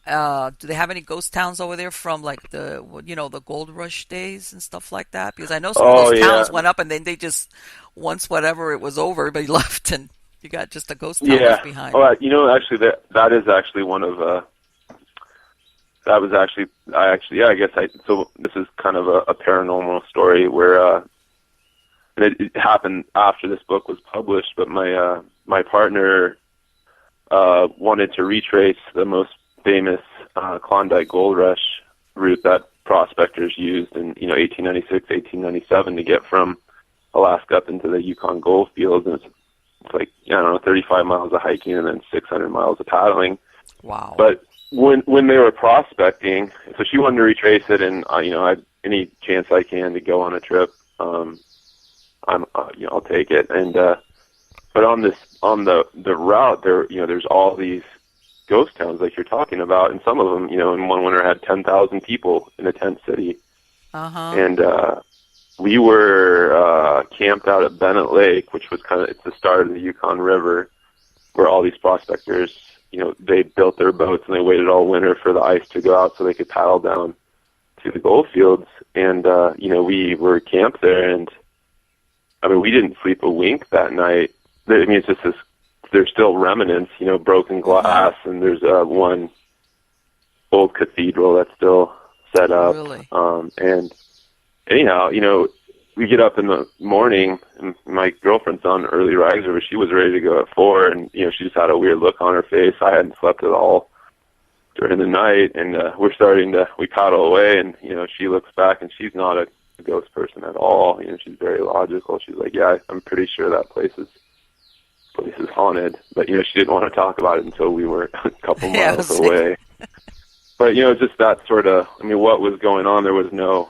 Do they have any ghost towns over there from like the gold rush days and stuff like that? Because I know some of Oh those yeah, towns went up and then they just, once whatever it was over, everybody left and you got just a ghost town yeah. left behind. Oh, actually, that is actually one of that was actually I guess so this is kind of a paranormal story where and it happened after this book was published, but my partner wanted to retrace the most famous Klondike gold rush route that prospectors used in 1896, 1897 to get from Alaska up into the Yukon gold fields, and it's like 35 miles of hiking and then 600 miles of paddling. Wow! But when they were prospecting, so she wanted to retrace it, and any chance I can to go on a trip, I'll take it. And but on the route there's all these ghost towns like you're talking about, and some of them in one winter had 10,000 people in a tent city. And we were camped out at Bennett Lake, which was it's the start of the Yukon River, where all these prospectors they built their boats and they waited all winter for the ice to go out so they could paddle down to the gold fields. And we were camped there, and I mean we didn't sleep a wink that night. I mean it's just there's still remnants, broken glass, and there's one old cathedral that's still set up. Really? And anyhow, we get up in the morning, and my girlfriend's on early riser, but she was ready to go at 4, and she just had a weird look on her face. I hadn't slept at all during the night, and we paddle away, and she looks back, and she's not a ghost person at all. She's very logical. She's like, yeah, I'm pretty sure that place is haunted, but she didn't want to talk about it until we were a couple miles away. But just that sort of, what was going on? There was no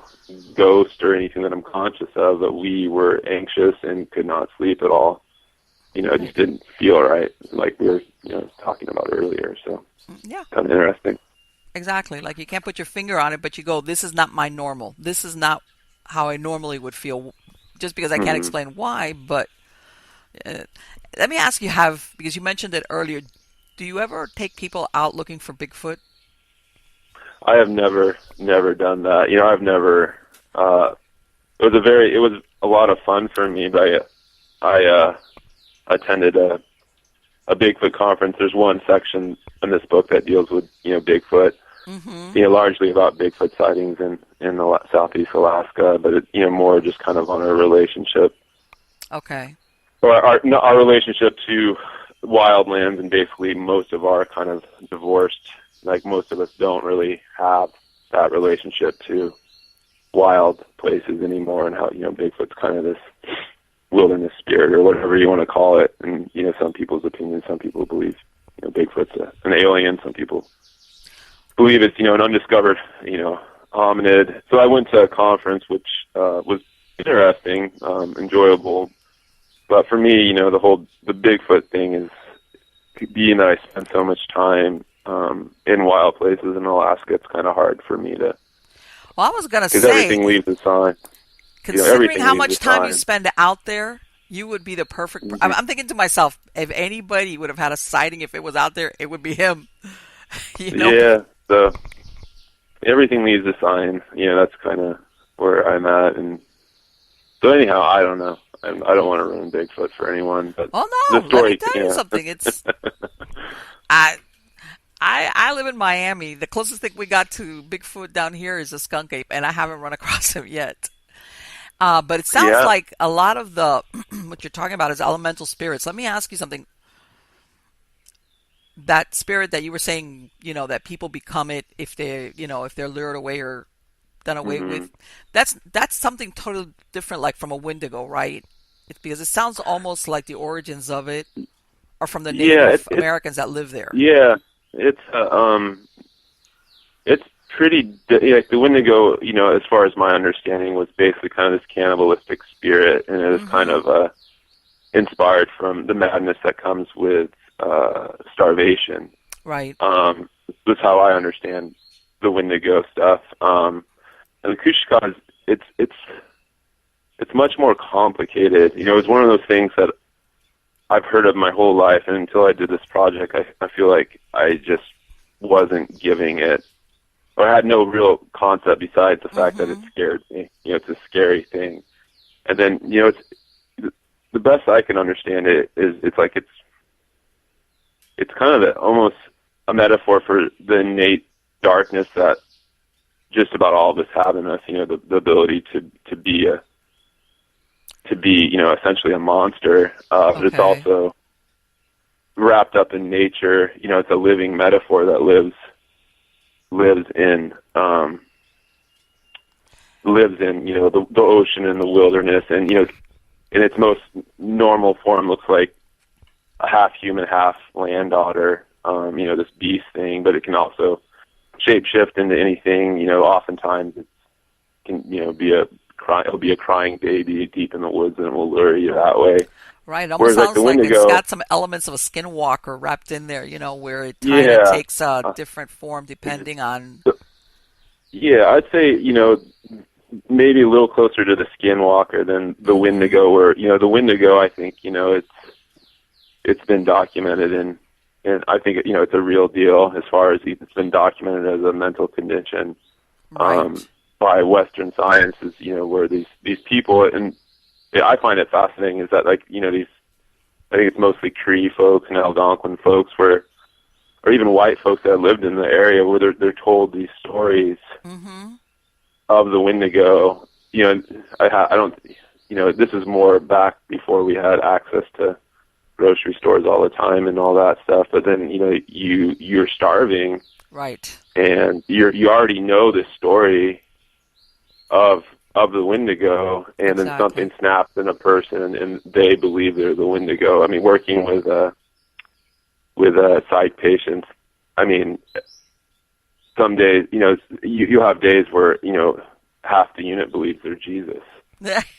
ghost or anything that I'm conscious of, but we were anxious and could not sleep at all. It just didn't feel right, like we were talking about earlier. So yeah, kind of interesting. Exactly. Like you can't put your finger on it, but you go, this is not my normal. This is not how I normally would feel, just because I can't explain why. But let me ask you, because you mentioned it earlier, do you ever take people out looking for Bigfoot? I have never done that. I've never. It was a lot of fun for me, but I attended a Bigfoot conference. There's one section in this book that deals with Bigfoot, largely about Bigfoot sightings in southeast Alaska, but more just kind of on our relationship. Okay. Or our relationship to wildlands, and basically most of our kind of divorced. Like most of us don't really have that relationship to wild places anymore, and how Bigfoot's kind of this wilderness spirit or whatever you want to call it. And some people's opinion, some people believe Bigfoot's an alien. Some people believe it's an undiscovered hominid. So I went to a conference which was interesting, enjoyable. But for me, the Bigfoot thing is, being that I spend so much time in wild places in Alaska, it's kind of hard for me to. Well, I was going to say, because everything leaves a sign. Considering how much time you spend out there, you would be the perfect. I'm thinking to myself, if anybody would have had a sighting, if it was out there, it would be him. Yeah. So everything leaves a sign. That's kind of where I'm at, and so anyhow, I don't know. I don't want to ruin Bigfoot for anyone, but no, the story, let me tell you something. It's I live in Miami. The closest thing we got to Bigfoot down here is a skunk ape, and I haven't run across him yet. But it sounds like a lot of the what you're talking about is elemental spirits. Let me ask you something. That spirit that you were saying, that people become it if they, if they're lured away or done away with. That's something totally different, like from a Windigo, right? Because it sounds almost like the origins of it are from the Native Americans that live there. Yeah, it's pretty like the Windigo. As far as my understanding, was basically kind of this cannibalistic spirit, and it was kind of inspired from the madness that comes with starvation. Right. That's how I understand the Windigo stuff. And the Akushka is it's much more complicated. It's one of those things that I've heard of my whole life, and until I did this project, I feel like I just wasn't giving it, or had no real concept besides the fact that it scared me. You know, it's a scary thing. And then, you know, it's the best I can understand it is it's like it's kind of almost a metaphor for the innate darkness that just about all of us have in us. You know, the ability to be you know, essentially a monster, but it's also wrapped up in nature. You know, it's a living metaphor that lives in you know, the ocean and the wilderness, and, you know, in its most normal form looks like a half human, half land otter, you know, this beast thing, but it can also shapeshift into anything. You know, oftentimes it can, you know, it'll be a crying baby deep in the woods, and it will lure you that way. Right, it almost sounds like it's got some elements of a skinwalker wrapped in there, you know, where it kind of takes a different form depending on... Yeah, I'd say, you know, maybe a little closer to the skinwalker than the Windigo, where, you know, the Windigo, I think, you know, it's been documented, and I think, you know, it's a real deal as far as it's been documented as a mental condition by Western sciences, you know, where these people, and I find it fascinating is that, like, you know, I think it's mostly Cree folks and Algonquin folks or even white folks that lived in the area where they're told these stories of the Windigo. You know, I don't, you know, this is more back before we had access to grocery stores all the time and all that stuff. But then, you know, you're starving, right? And you already know this story of the Windigo, and then something snaps in a person, and they believe they're the Windigo. I mean, working with psych patients, I mean, some days, you know, you have days where, you know, half the unit believes they're Jesus,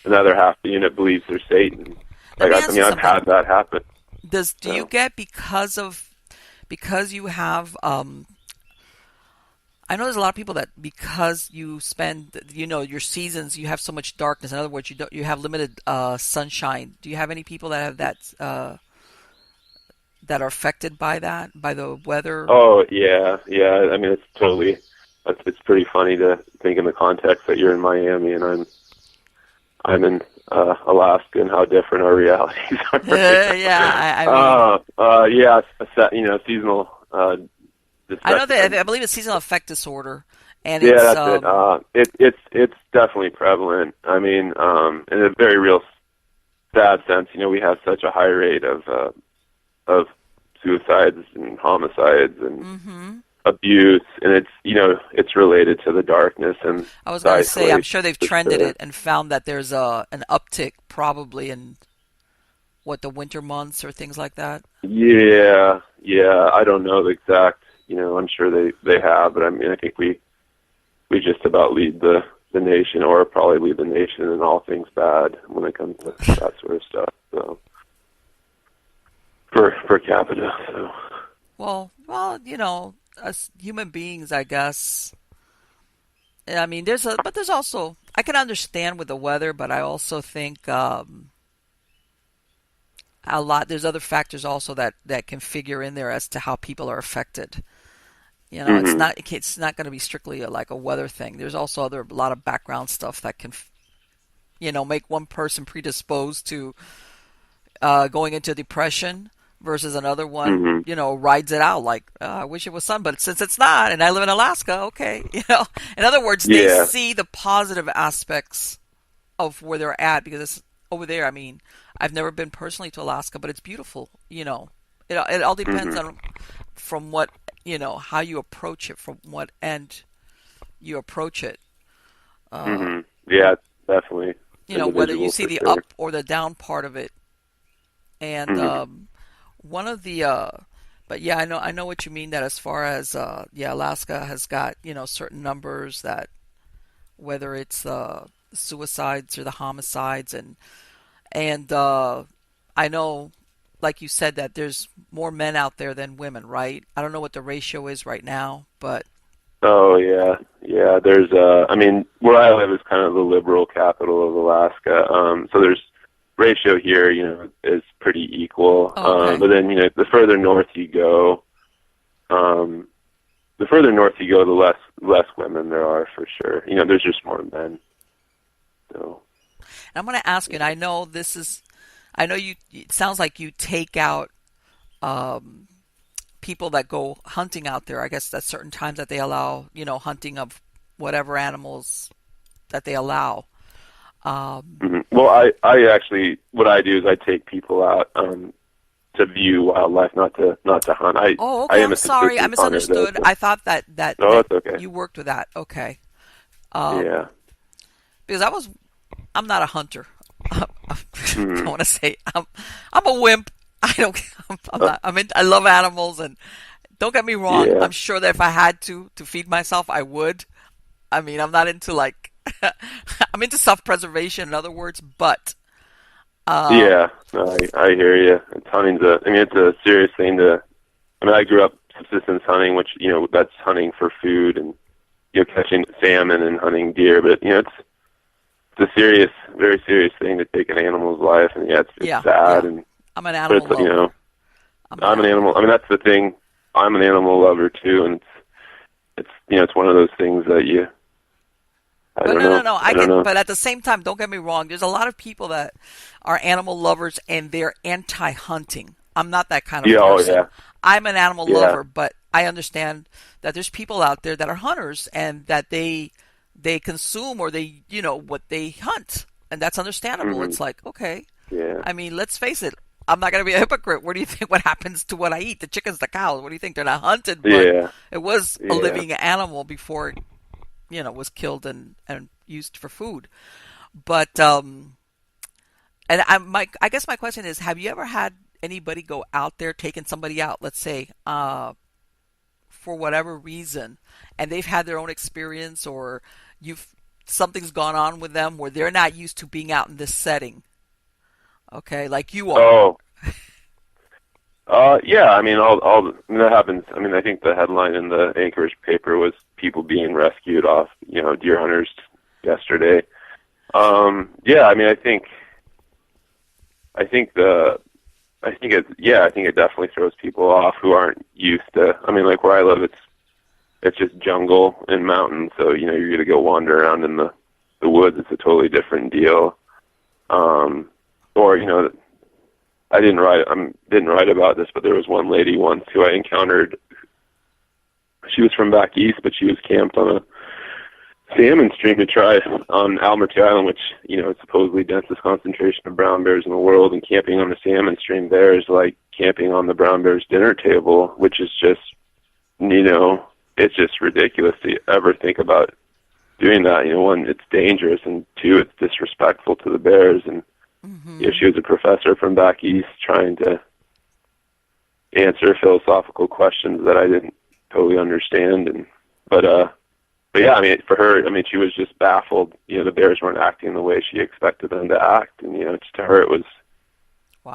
another half the unit believes they're Satan. Like, I mean, I've had that happen. Do you get because you have I know there's a lot of people that because you spend, you know, your seasons, you have so much darkness. In other words, you have limited sunshine. Do you have any people that have that that are affected by that, by the weather? Oh yeah. I mean, it's pretty funny to think in the context that you're in Miami and I'm in Alaska, and how different our realities are. You know, seasonal. I know that I believe it's seasonal affect disorder, and that's it. It's definitely prevalent. I mean, in a very real sad sense, you know, we have such a high rate of suicides and homicides and abuse, and it's, you know, it's related to the darkness and. I was going to say, I'm sure they've trended it and found that there's an uptick probably in the winter months or things like that. Yeah. I don't know the exact. You know, I'm sure they have, but I mean, I think we just about lead the nation, or probably lead the nation in all things bad when it comes to that sort of stuff. So, per capita. So. Well, you know, as human beings, I guess. I mean, there's also, I can understand with the weather, but I also think there's other factors also that can figure in there as to how people are affected. You know, it's not going to be strictly like a weather thing. There's also a lot of background stuff that can, you know, make one person predisposed to going into depression versus another one, you know, rides it out like, I wish it was sun, but since it's not, and I live in Alaska, okay, you know. In other words, they see the positive aspects of where they're at, because it's over there. I mean, I've never been personally to Alaska, but it's beautiful, you know. It all depends on from what, you know, how you approach it, from what end you approach it. Yeah, definitely. You know, whether you see the up or the down part of it. And one of the, but yeah, I know what you mean, that as far as, Alaska has got, you know, certain numbers that, whether it's the suicides or the homicides, and I know, like you said, that there's more men out there than women, right? I don't know what the ratio is right now, but. Oh yeah. There's I mean, where I live is kind of the liberal capital of Alaska. So there's ratio here, you know, is pretty equal. But then, you know, the further north you go, the further north you go, the less women there are for sure. You know, there's just more men. So I'm going to ask you, and I know you. It sounds like you take out people that go hunting out there. I guess at certain times that they allow, hunting of whatever animals that they allow. Well, I actually, what I do is I take people out to view wildlife, not to hunt. Okay. I'm sorry, I misunderstood. Hunter, I thought that no, that's okay. you worked with that. Okay. Yeah. Because I'm not a hunter. I want to say I'm a wimp. I don't. I'm not. I love animals, and don't get me wrong. Yeah. I'm sure that if I had to feed myself, I would. I mean, I'm not into I'm into self-preservation, in other words, but. Yeah, no, I hear you. Hunting's it's a serious thing I grew up subsistence hunting, which, that's hunting for food and, catching salmon and hunting deer, but, it's a serious, very serious thing to take an animal's life, and it's sad. Yeah. And I'm an animal lover. I'm an animal. I mean, that's the thing. I'm an animal lover too, and it's one of those things that you. I don't know. I get, but at the same time, don't get me wrong. There's a lot of people that are animal lovers and they're anti-hunting. I'm not that kind of person. Yeah. I'm an animal lover, but I understand that there's people out there that are hunters and that they consume or they what they hunt, and that's understandable. It's like, okay. Yeah. I mean, let's face it. I'm not going to be a hypocrite. What do you think? What happens to what I eat? The chickens, the cows. What do you think? They're not hunted, but it was a living animal before it, was killed and used for food. But I guess my question is: have you ever had anybody go out there, taking somebody out, let's say, for whatever reason, and they've had their own experience, or something's gone on with them where they're not used to being out in this setting? Okay, like you are. Yeah. I mean, that happens. I mean, I think the headline in the Anchorage paper was people being rescued off, deer hunters yesterday. Yeah. I mean, I think it definitely throws people off who aren't used to. I mean, like where I live, it's just jungle and mountains, so you're gonna go wander around in the woods. It's a totally different deal. Or I didn't write about this, but there was one lady once who I encountered. She was from back east, but she was camped on a salmon stream to try on Almaty Island, which is supposedly densest concentration of brown bears in the world. And camping on the salmon stream there is like camping on the brown bear's dinner table, which is just, it's just ridiculous to ever think about doing that. One, it's dangerous, and two, it's disrespectful to the bears. And she was a professor from back east trying to answer philosophical questions that I didn't totally understand. But yeah, I mean, for her, I mean, she was just baffled. The bears weren't acting the way she expected them to act, and to her it was,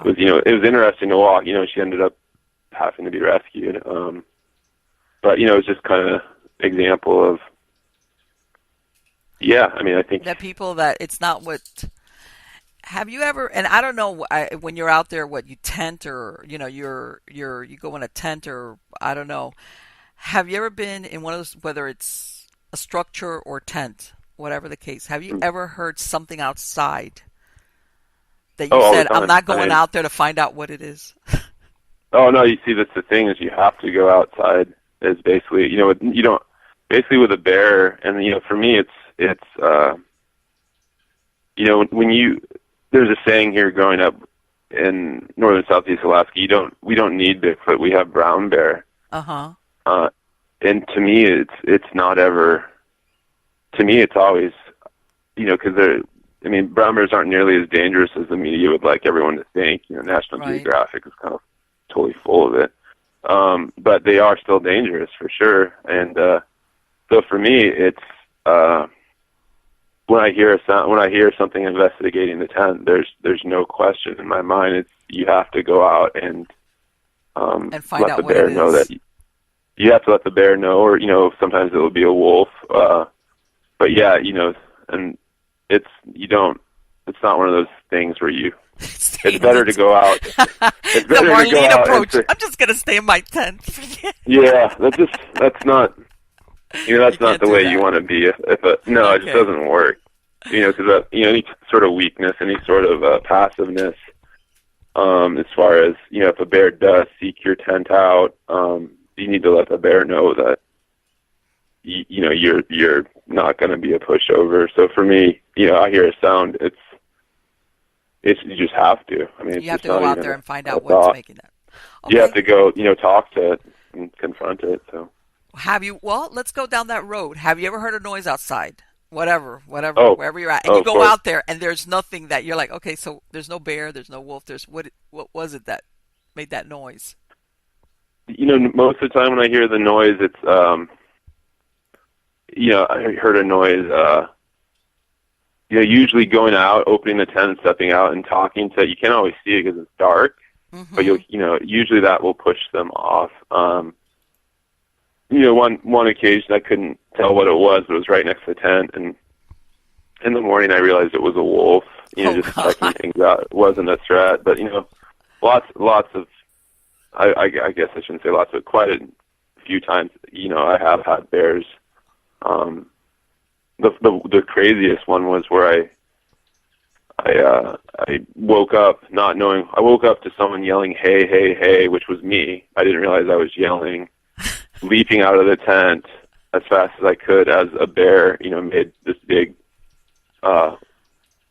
it was interesting to walk. She ended up having to be rescued. But it was just kind of example of, I mean, I think that people that it's not what. Have you ever? And I don't know when you're out there, what you tent or you go in a tent or I don't know. Have you ever been in one of those, whether it's a structure or tent, whatever the case? Have you ever heard something outside that you said, "I'm not going out there to find out what it is"? Oh no! You see, that's the thing is you have to go outside. Is basically you don't basically with a bear, and for me it's when there's a saying here growing up in northern southeast Alaska, we don't need Bigfoot, we have brown bear. And to me it's not ever, to me it's always, because brown bears aren't nearly as dangerous as the media would like everyone to think. National Geographic is kind of totally full of it. But they are still dangerous for sure. And so for me it's when I hear something investigating the tent, there's no question in my mind. It's you have to go out and find let out the what bear it is. know that you have to let the bear know, or sometimes it will be a wolf. But yeah, and it's not one of those things where you it's better to go out. It's The better to go Marlene out approach. I'm just gonna stay in my tent. Yeah, that's not that's not the way you want to be. No, okay. It just doesn't work. Because any sort of weakness, any sort of passiveness, as far as if a bear does seek your tent out, you need to let the bear know that you're not going to be a pushover. So for me, I hear a sound, it's you just have to. I mean, you have to go out there and find out what's making it. Okay. You have to go, talk to it and confront it. So let's go down that road. Have you ever heard a noise outside? Whatever, wherever you're at, and you go out there, and there's nothing that you're like, okay, so there's no bear, there's no wolf, there's what was it that made that noise? Most of the time when I hear the noise, it's I heard a noise. Usually going out, opening the tent, and stepping out, and talking to. You can't always see it because it's dark, but usually that will push them off. One occasion I couldn't tell what it was, but it was right next to the tent, and in the morning I realized it was a wolf. Just checking things out. It wasn't a threat, but lots of. I guess I shouldn't say lots, but quite a few times. I have had bears. The craziest one was where I woke up not knowing. I woke up to someone yelling, "Hey, hey, hey," which was me. I didn't realize I was yelling. Leaping out of the tent as fast as I could as a bear, made this big kind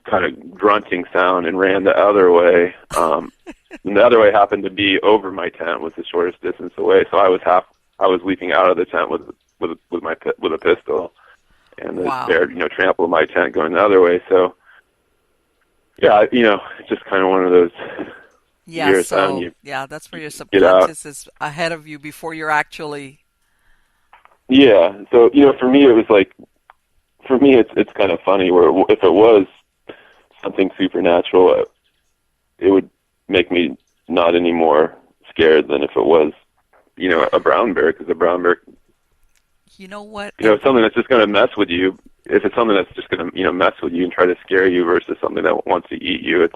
of grunting sound and ran the other way. And the other way happened to be over my tent, was the shortest distance away. So I was leaping out of the tent with a pistol, and the bear, trampled my tent going the other way. So yeah, it's just kind of one of those. Yeah, that's where your subconscious is ahead of you before you're actually. Yeah, so for me it was like, it's kind of funny where if it was something supernatural, it would make me not any more scared than if it was, a brown bear, because a brown bear. You know what? Something that's just going to mess with you. If it's something that's just going to, mess with you and try to scare you versus something that wants to eat you,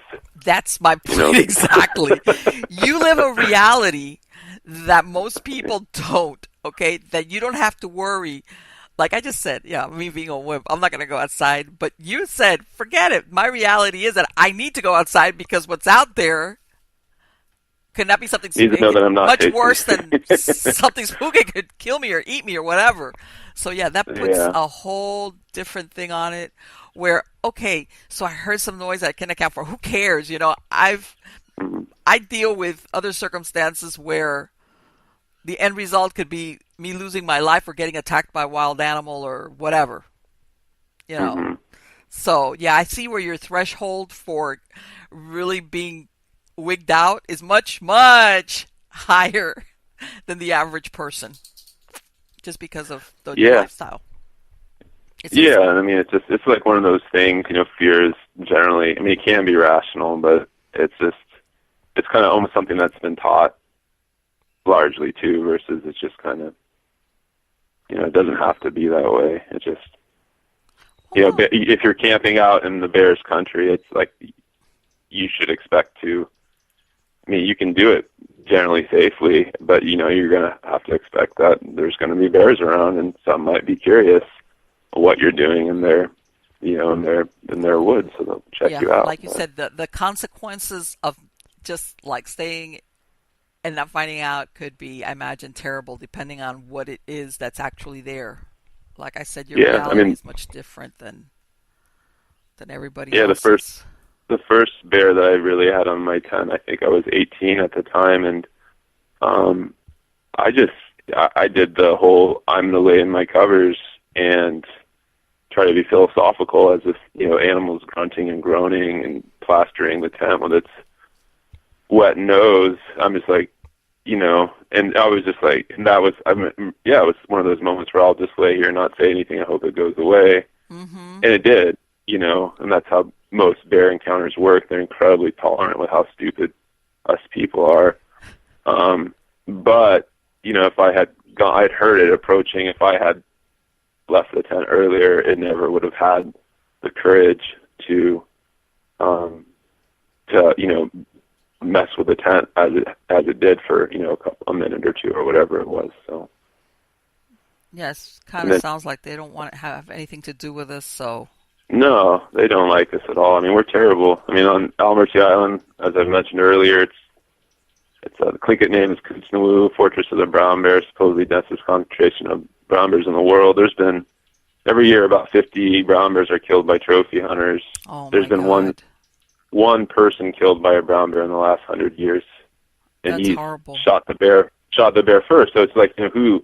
That's my point exactly. You live a reality that most people don't, okay? That you don't have to worry. Like I just said, me being a wimp, I'm not going to go outside. But you said, forget it. My reality is that I need to go outside because what's out there could not be something spooky, much worse than something spooky could kill me or eat me or whatever. So that puts a whole different thing on it. Where so I heard some noise I can't account for. Who cares? I deal with other circumstances where the end result could be me losing my life or getting attacked by a wild animal or whatever. So I see where your threshold for really being wigged out is much, much higher than the average person, just because of the lifestyle. And I mean, it's like one of those things, fears generally, it can be rational, but it's kind of almost something that's been taught largely too, versus it's just kind of, it doesn't have to be that way. It just, if you're camping out in the bear's country, it's like, you should expect to, you can do it generally safely, but you're going to have to expect that there's going to be bears around, and some might be curious what you're doing in their woods, so they'll check you out. Like you said, the consequences of just like staying and not finding out could be, I imagine, terrible depending on what it is that's actually there. Like I said, your reality is much different than everybody else's. The first bear that I really had on my tent, I think I was 18 at the time, and I did the whole I'm gonna lay in my covers and try to be philosophical, as if animals grunting and groaning and plastering the tent with its wet nose. I'm just like, and I was just like, and that was, it was one of those moments where I'll just lay here and not say anything. I hope it goes away, and it did, and that's how most bear encounters work. They're incredibly tolerant with how stupid us people are. But if I'd heard it approaching, if I had left the tent earlier, it never would have had the courage to to, mess with the tent as it did for, a minute or two or whatever it was. So. Yes, kind of sounds like they don't want to have anything to do with us, so. No, they don't like us at all. I mean, we're terrible. I mean, on Almerty Island, as I mentioned earlier, the Tlingit name is Kuznawoo, Fortress of the Brown Bear, supposedly densest concentration of brown bears in the world. There's been, every year, about 50 brown bears are killed by trophy hunters. Oh, There's been one person killed by a brown bear in the last 100 years, and That's he horrible. shot the bear first. So it's like, who's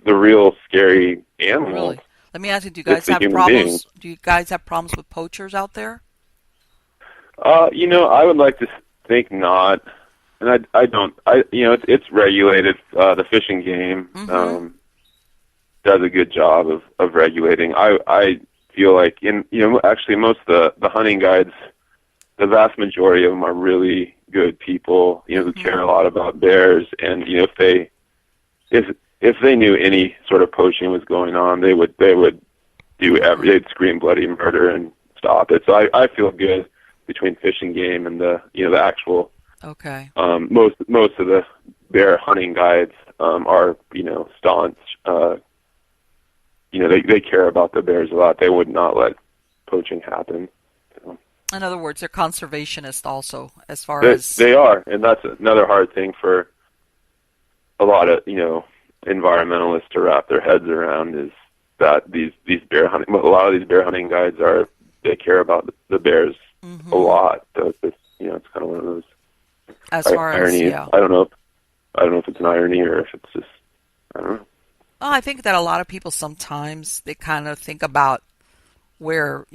the real scary animal? Really? Let me ask you, do you guys have problems? Do you guys have problems with poachers out there? I would like to think not, and I don't. It's regulated. The Fish and Game does a good job of regulating. I feel like actually most of the hunting guides, the vast majority of them are really good people, who care a lot about bears, and if they knew any sort of poaching was going on, they would they'd scream bloody murder and stop it. So I feel good between Fish and Game and the actual. Okay. Most of the bear hunting guides are staunch. They care about the bears a lot. They would not let poaching happen. So. In other words, they're conservationists also, as far as they are, and that's another hard thing for a lot of environmentalists to wrap their heads around, is that these bear hunting, a lot of these bear hunting guides they care about the bears a lot. So it's it's kind of one of those ironies. I don't know if it's an irony or if it's just, I don't know. Well, I think that a lot of people sometimes they kind of think about where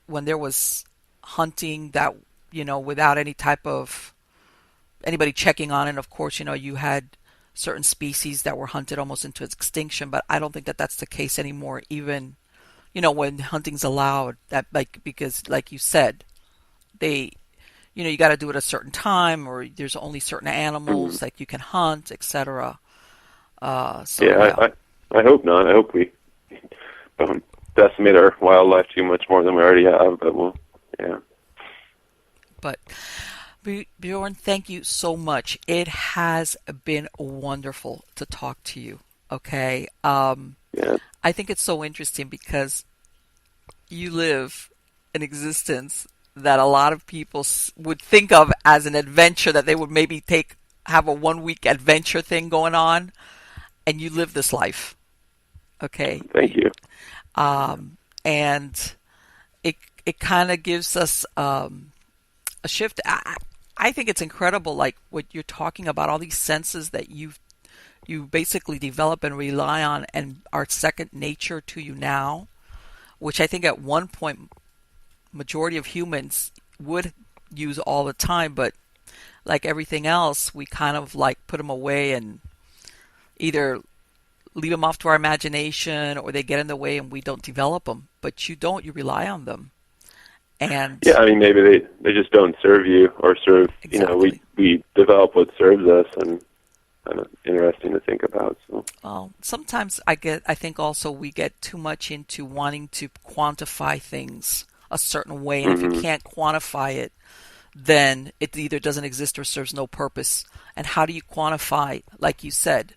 when there was hunting that without any type of anybody checking on it. Of course, you had certain species that were hunted almost into extinction, but I don't think that that's the case anymore. Even, when hunting's allowed, because like you said, you got to do it at a certain time, or there's only certain animals that you can hunt, etc. I hope not. I hope we don't decimate our wildlife too much more than we already have, but But Bjorn, thank you so much. It has been wonderful to talk to you. Okay. I think it's so interesting because you live an existence that a lot of people would think of as an adventure, that they would maybe have a 1 week adventure thing going on, and you live this life. Okay. Thank you. And it kind of gives us a shift. I think it's incredible, like what you're talking about, all these senses that you basically develop and rely on and are second nature to you now, which I think at one point majority of humans would use all the time, but like everything else, we kind of like put them away and either leave them off to our imagination, or they get in the way and we don't develop them. But you don't, you rely on them. And yeah, I mean, maybe they just don't serve you or serve, exactly. We develop what serves us, and kind of interesting to think about. So. Well, sometimes I think also we get too much into wanting to quantify things a certain way, and if you can't quantify it, then it either doesn't exist or serves no purpose. And how do you quantify, like you said,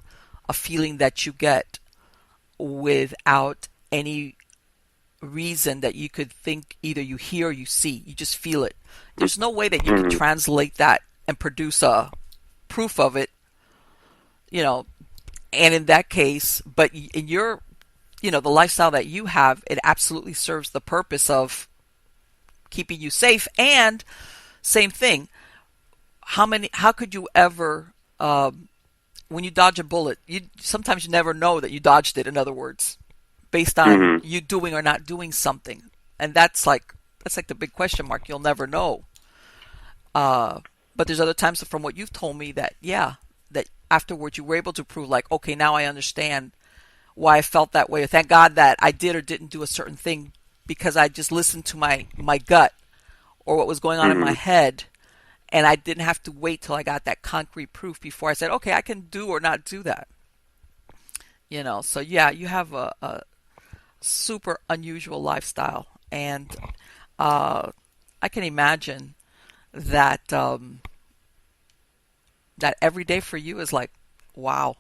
a feeling that you get without any reason that you could think either you hear or you see? You just feel it. There's no way that you can translate that and produce a proof of it, and in that case, but in your, the lifestyle that you have, it absolutely serves the purpose of keeping you safe. And same thing, how could you ever, when you dodge a bullet, sometimes you never know that you dodged it, in other words, based on you doing or not doing something. And that's like the big question mark. You'll never know. But there's other times from what you've told me that, that afterwards you were able to prove, like, okay, now I understand why I felt that way. Thank God that I did or didn't do a certain thing, because I just listened to my gut or what was going on in my head. And I didn't have to wait till I got that concrete proof before I said, okay, I can do or not do that. So yeah, you have a super unusual lifestyle. And I can imagine that that every day for you is like, wow.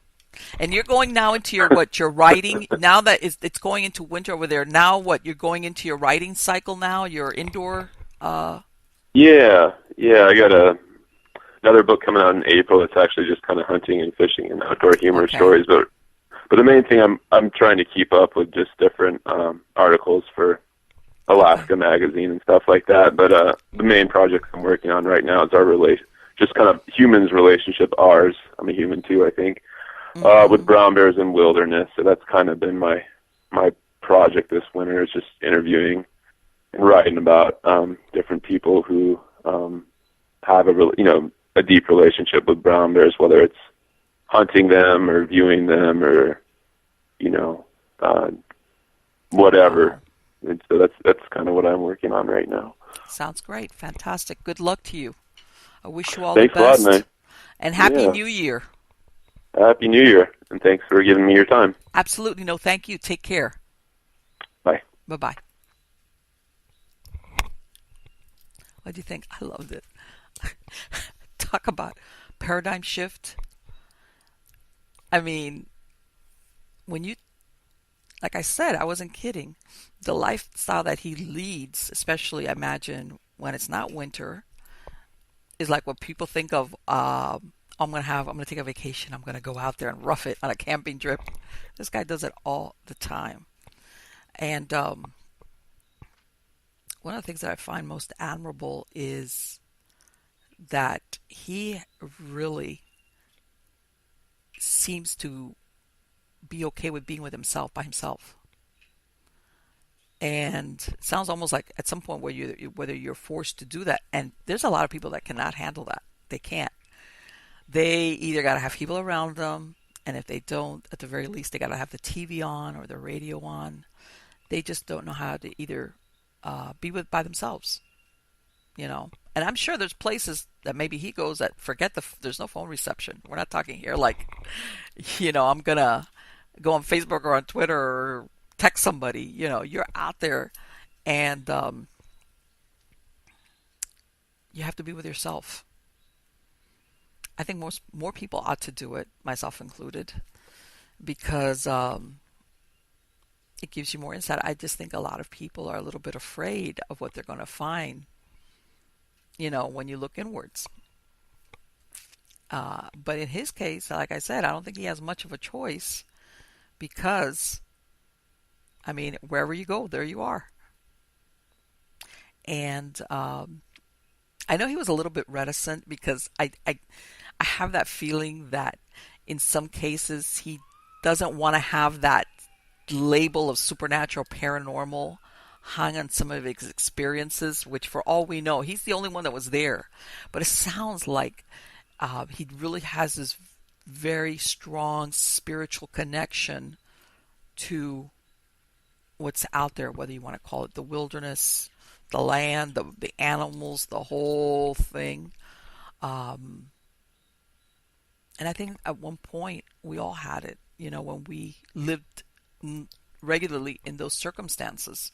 And you're going now into your what? Your writing now that it's going into winter over there. Now what? You're going into your writing cycle now. Your indoor. Yeah, yeah. I got another book coming out in April. It's actually just kind of hunting and fishing and outdoor humor Okay. stories. But the main thing I'm trying to keep up with just different articles for Okay. Alaska magazine and stuff like that. But the main project I'm working on right now is our just kind of humans' relationship. Ours. I'm a human too, I think. With Mm-hmm. brown bears in wilderness. So that's kind of been my project this winter, is just interviewing and writing about different people who have a deep relationship with brown bears, whether it's hunting them or viewing them or you know uh, whatever. Wow. And so that's kind of what I'm working on right now. Sounds great. Fantastic. Good luck to you. I wish you all the Thanks a lot, best. man. And Happy Yeah. New Year. Happy New Year, and thanks for giving me your time. Absolutely. No, thank you. Take care. Bye. Bye bye. What do you think? I loved it. Talk about paradigm shift. I mean, when you, like I said, I wasn't kidding. The lifestyle that he leads, especially I imagine when it's not winter, is like what people think of. I'm gonna take a vacation. I'm gonna go out there and rough it on a camping trip. This guy does it all the time. And one of the things that I find most admirable is that he really seems to be okay with being with himself by himself. And it sounds almost like at some point whether you're forced to do that, and there's a lot of people that cannot handle that. They can't. They either got to have people around them, and if they don't, at the very least, they got to have the TV on or the radio on. They just don't know how to either be with by themselves, you know. And I'm sure there's places that maybe he goes that forget there's no phone reception. We're not talking here like, I'm gonna go on Facebook or on Twitter or text somebody. You're out there, and you have to be with yourself. I think more people ought to do it, myself included, because it gives you more insight. I just think a lot of people are a little bit afraid of what they're going to find, when you look inwards. But in his case, like I said, I don't think he has much of a choice because, I mean, wherever you go, there you are. And I know he was a little bit reticent because I have that feeling that in some cases he doesn't want to have that label of supernatural paranormal hung on some of his experiences, which for all we know, he's the only one that was there. But it sounds like he really has this very strong spiritual connection to what's out there, whether you want to call it the wilderness, the land, the animals, the whole thing. Um, and I think at one point we all had it, when we lived regularly in those circumstances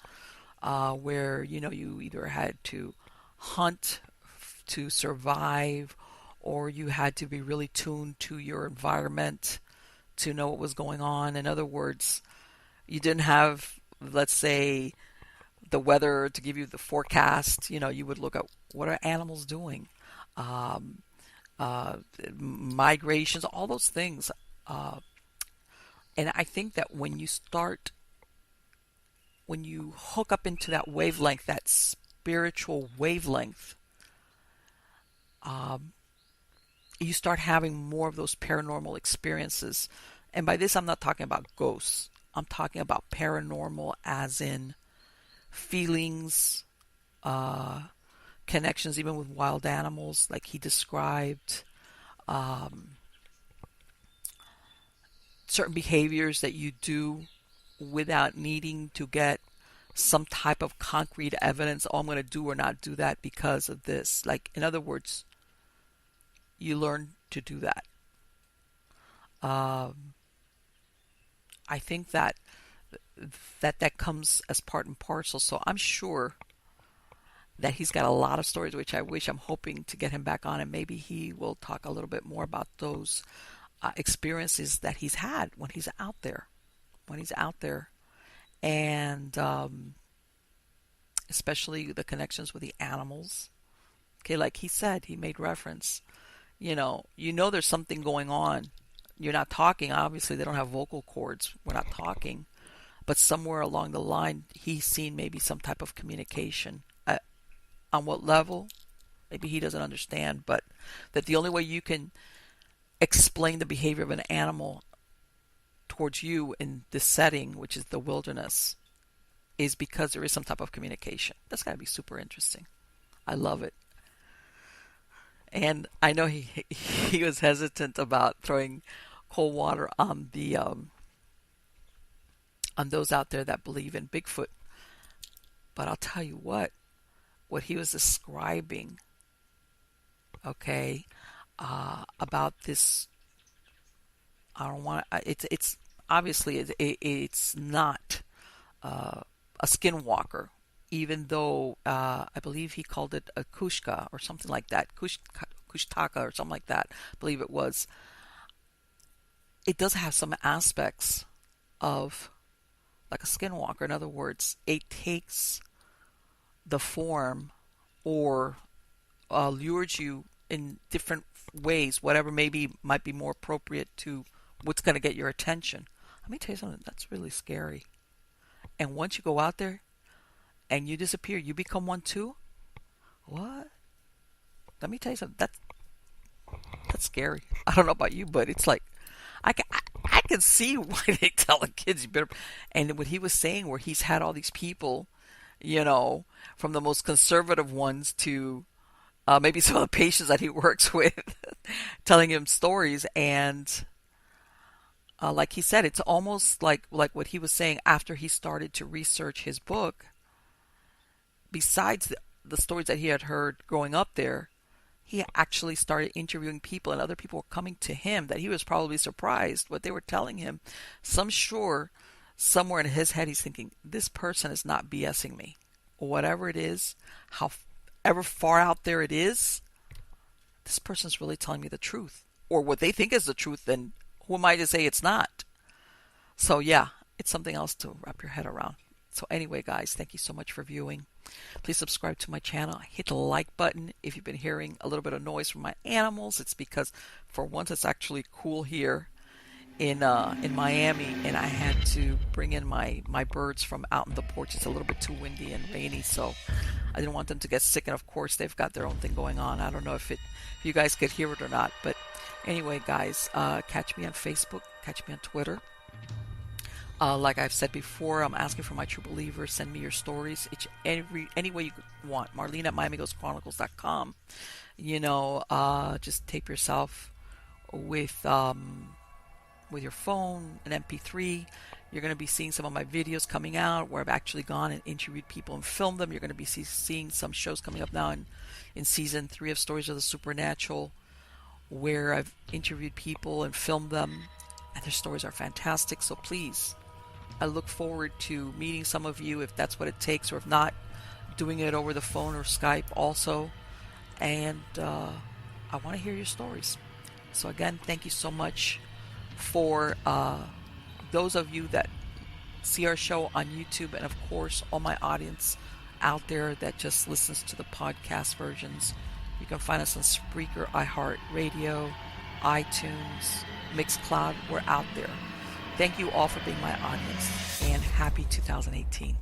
where, you either had to hunt to survive or you had to be really tuned to your environment to know what was going on. In other words, you didn't have, let's say, the weather to give you the forecast. You would look at what are animals doing, um, uh, migrations, all those things. Uh, and I think that when you hook up into that wavelength, that spiritual wavelength, um, you start having more of those paranormal experiences. And by this, I'm not talking about ghosts. I'm talking about paranormal as in feelings, uh, connections, even with wild animals, like he described, um, certain behaviors that you do without needing to get some type of concrete evidence. Oh, I'm going to do or not do that because of this. Like, in other words, you learn to do that. Um, I think that comes as part and parcel. So I'm sure that he's got a lot of stories, which I'm hoping to get him back on, and maybe he will talk a little bit more about those experiences that he's had when he's out there. And especially the connections with the animals. Okay, like he said, he made reference. There's something going on. You're not talking. Obviously, they don't have vocal cords. We're not talking. But somewhere along the line, he's seen maybe some type of communication. On what level? Maybe he doesn't understand. But that the only way you can explain the behavior of an animal towards you in this setting, which is the wilderness, is because there is some type of communication. That's got to be super interesting. I love it. And I know he was hesitant about throwing cold water on the on those out there that believe in Bigfoot. But I'll tell you what he was describing, okay, about this. I don't want to. It's obviously it's not a skinwalker, even though I believe he called it a Akushka or something like that, Kushtaka or something like that. I believe it was. It does have some aspects of like a skinwalker. In other words, it takes the form or lures you in different ways, whatever maybe might be more appropriate to what's going to get your attention. Let me tell you something, that's really scary. And once you go out there and you disappear, you become one too? What? Let me tell you something, that's scary. I don't know about you, but it's like, I can see why they tell the kids you better. And what he was saying, where he's had all these people, from the most conservative ones to maybe some of the patients that he works with, telling him stories. And like he said, it's almost like what he was saying after he started to research his book. Besides the stories that he had heard growing up there, he actually started interviewing people, and other people were coming to him that he was probably surprised what they were telling him. Somewhere in his head he's thinking, this person is not BSing me. Or whatever it is, however far out there it is, this person's really telling me the truth. Or what they think is the truth, then who am I to say it's not? So yeah, it's something else to wrap your head around. So anyway, guys, thank you so much for viewing. Please subscribe to my channel. Hit the like button. If you've been hearing a little bit of noise from my animals, it's because for once it's actually cool here in Miami, and I had to bring in my birds from out in the porch. It's a little bit too windy and rainy, so I didn't want them to get sick. And of course, they've got their own thing going on. I don't know if you guys could hear it or not, but anyway, guys, catch me on Facebook, catch me on Twitter. Like I've said before, I'm asking for my true believers. Send me your stories. It's any way you want. Marlene at MiamiGhostChronicles.com. Just tape yourself with your phone, an MP3. You're going to be seeing some of my videos coming out where I've actually gone and interviewed people and filmed them. You're going to be seeing some shows coming up now in season 3 of Stories of the Supernatural, where I've interviewed people and filmed them, and their stories are fantastic. So please, I look forward to meeting some of you if that's what it takes, or if not, doing it over the phone or Skype also. And I want to hear your stories. So again, thank you so much for those of you that see our show on YouTube, and of course all my audience out there that just listens to the podcast versions. You can find us on Spreaker, iHeartRadio, iTunes, Mixcloud. We're out there. Thank you all for being my audience, and happy 2018.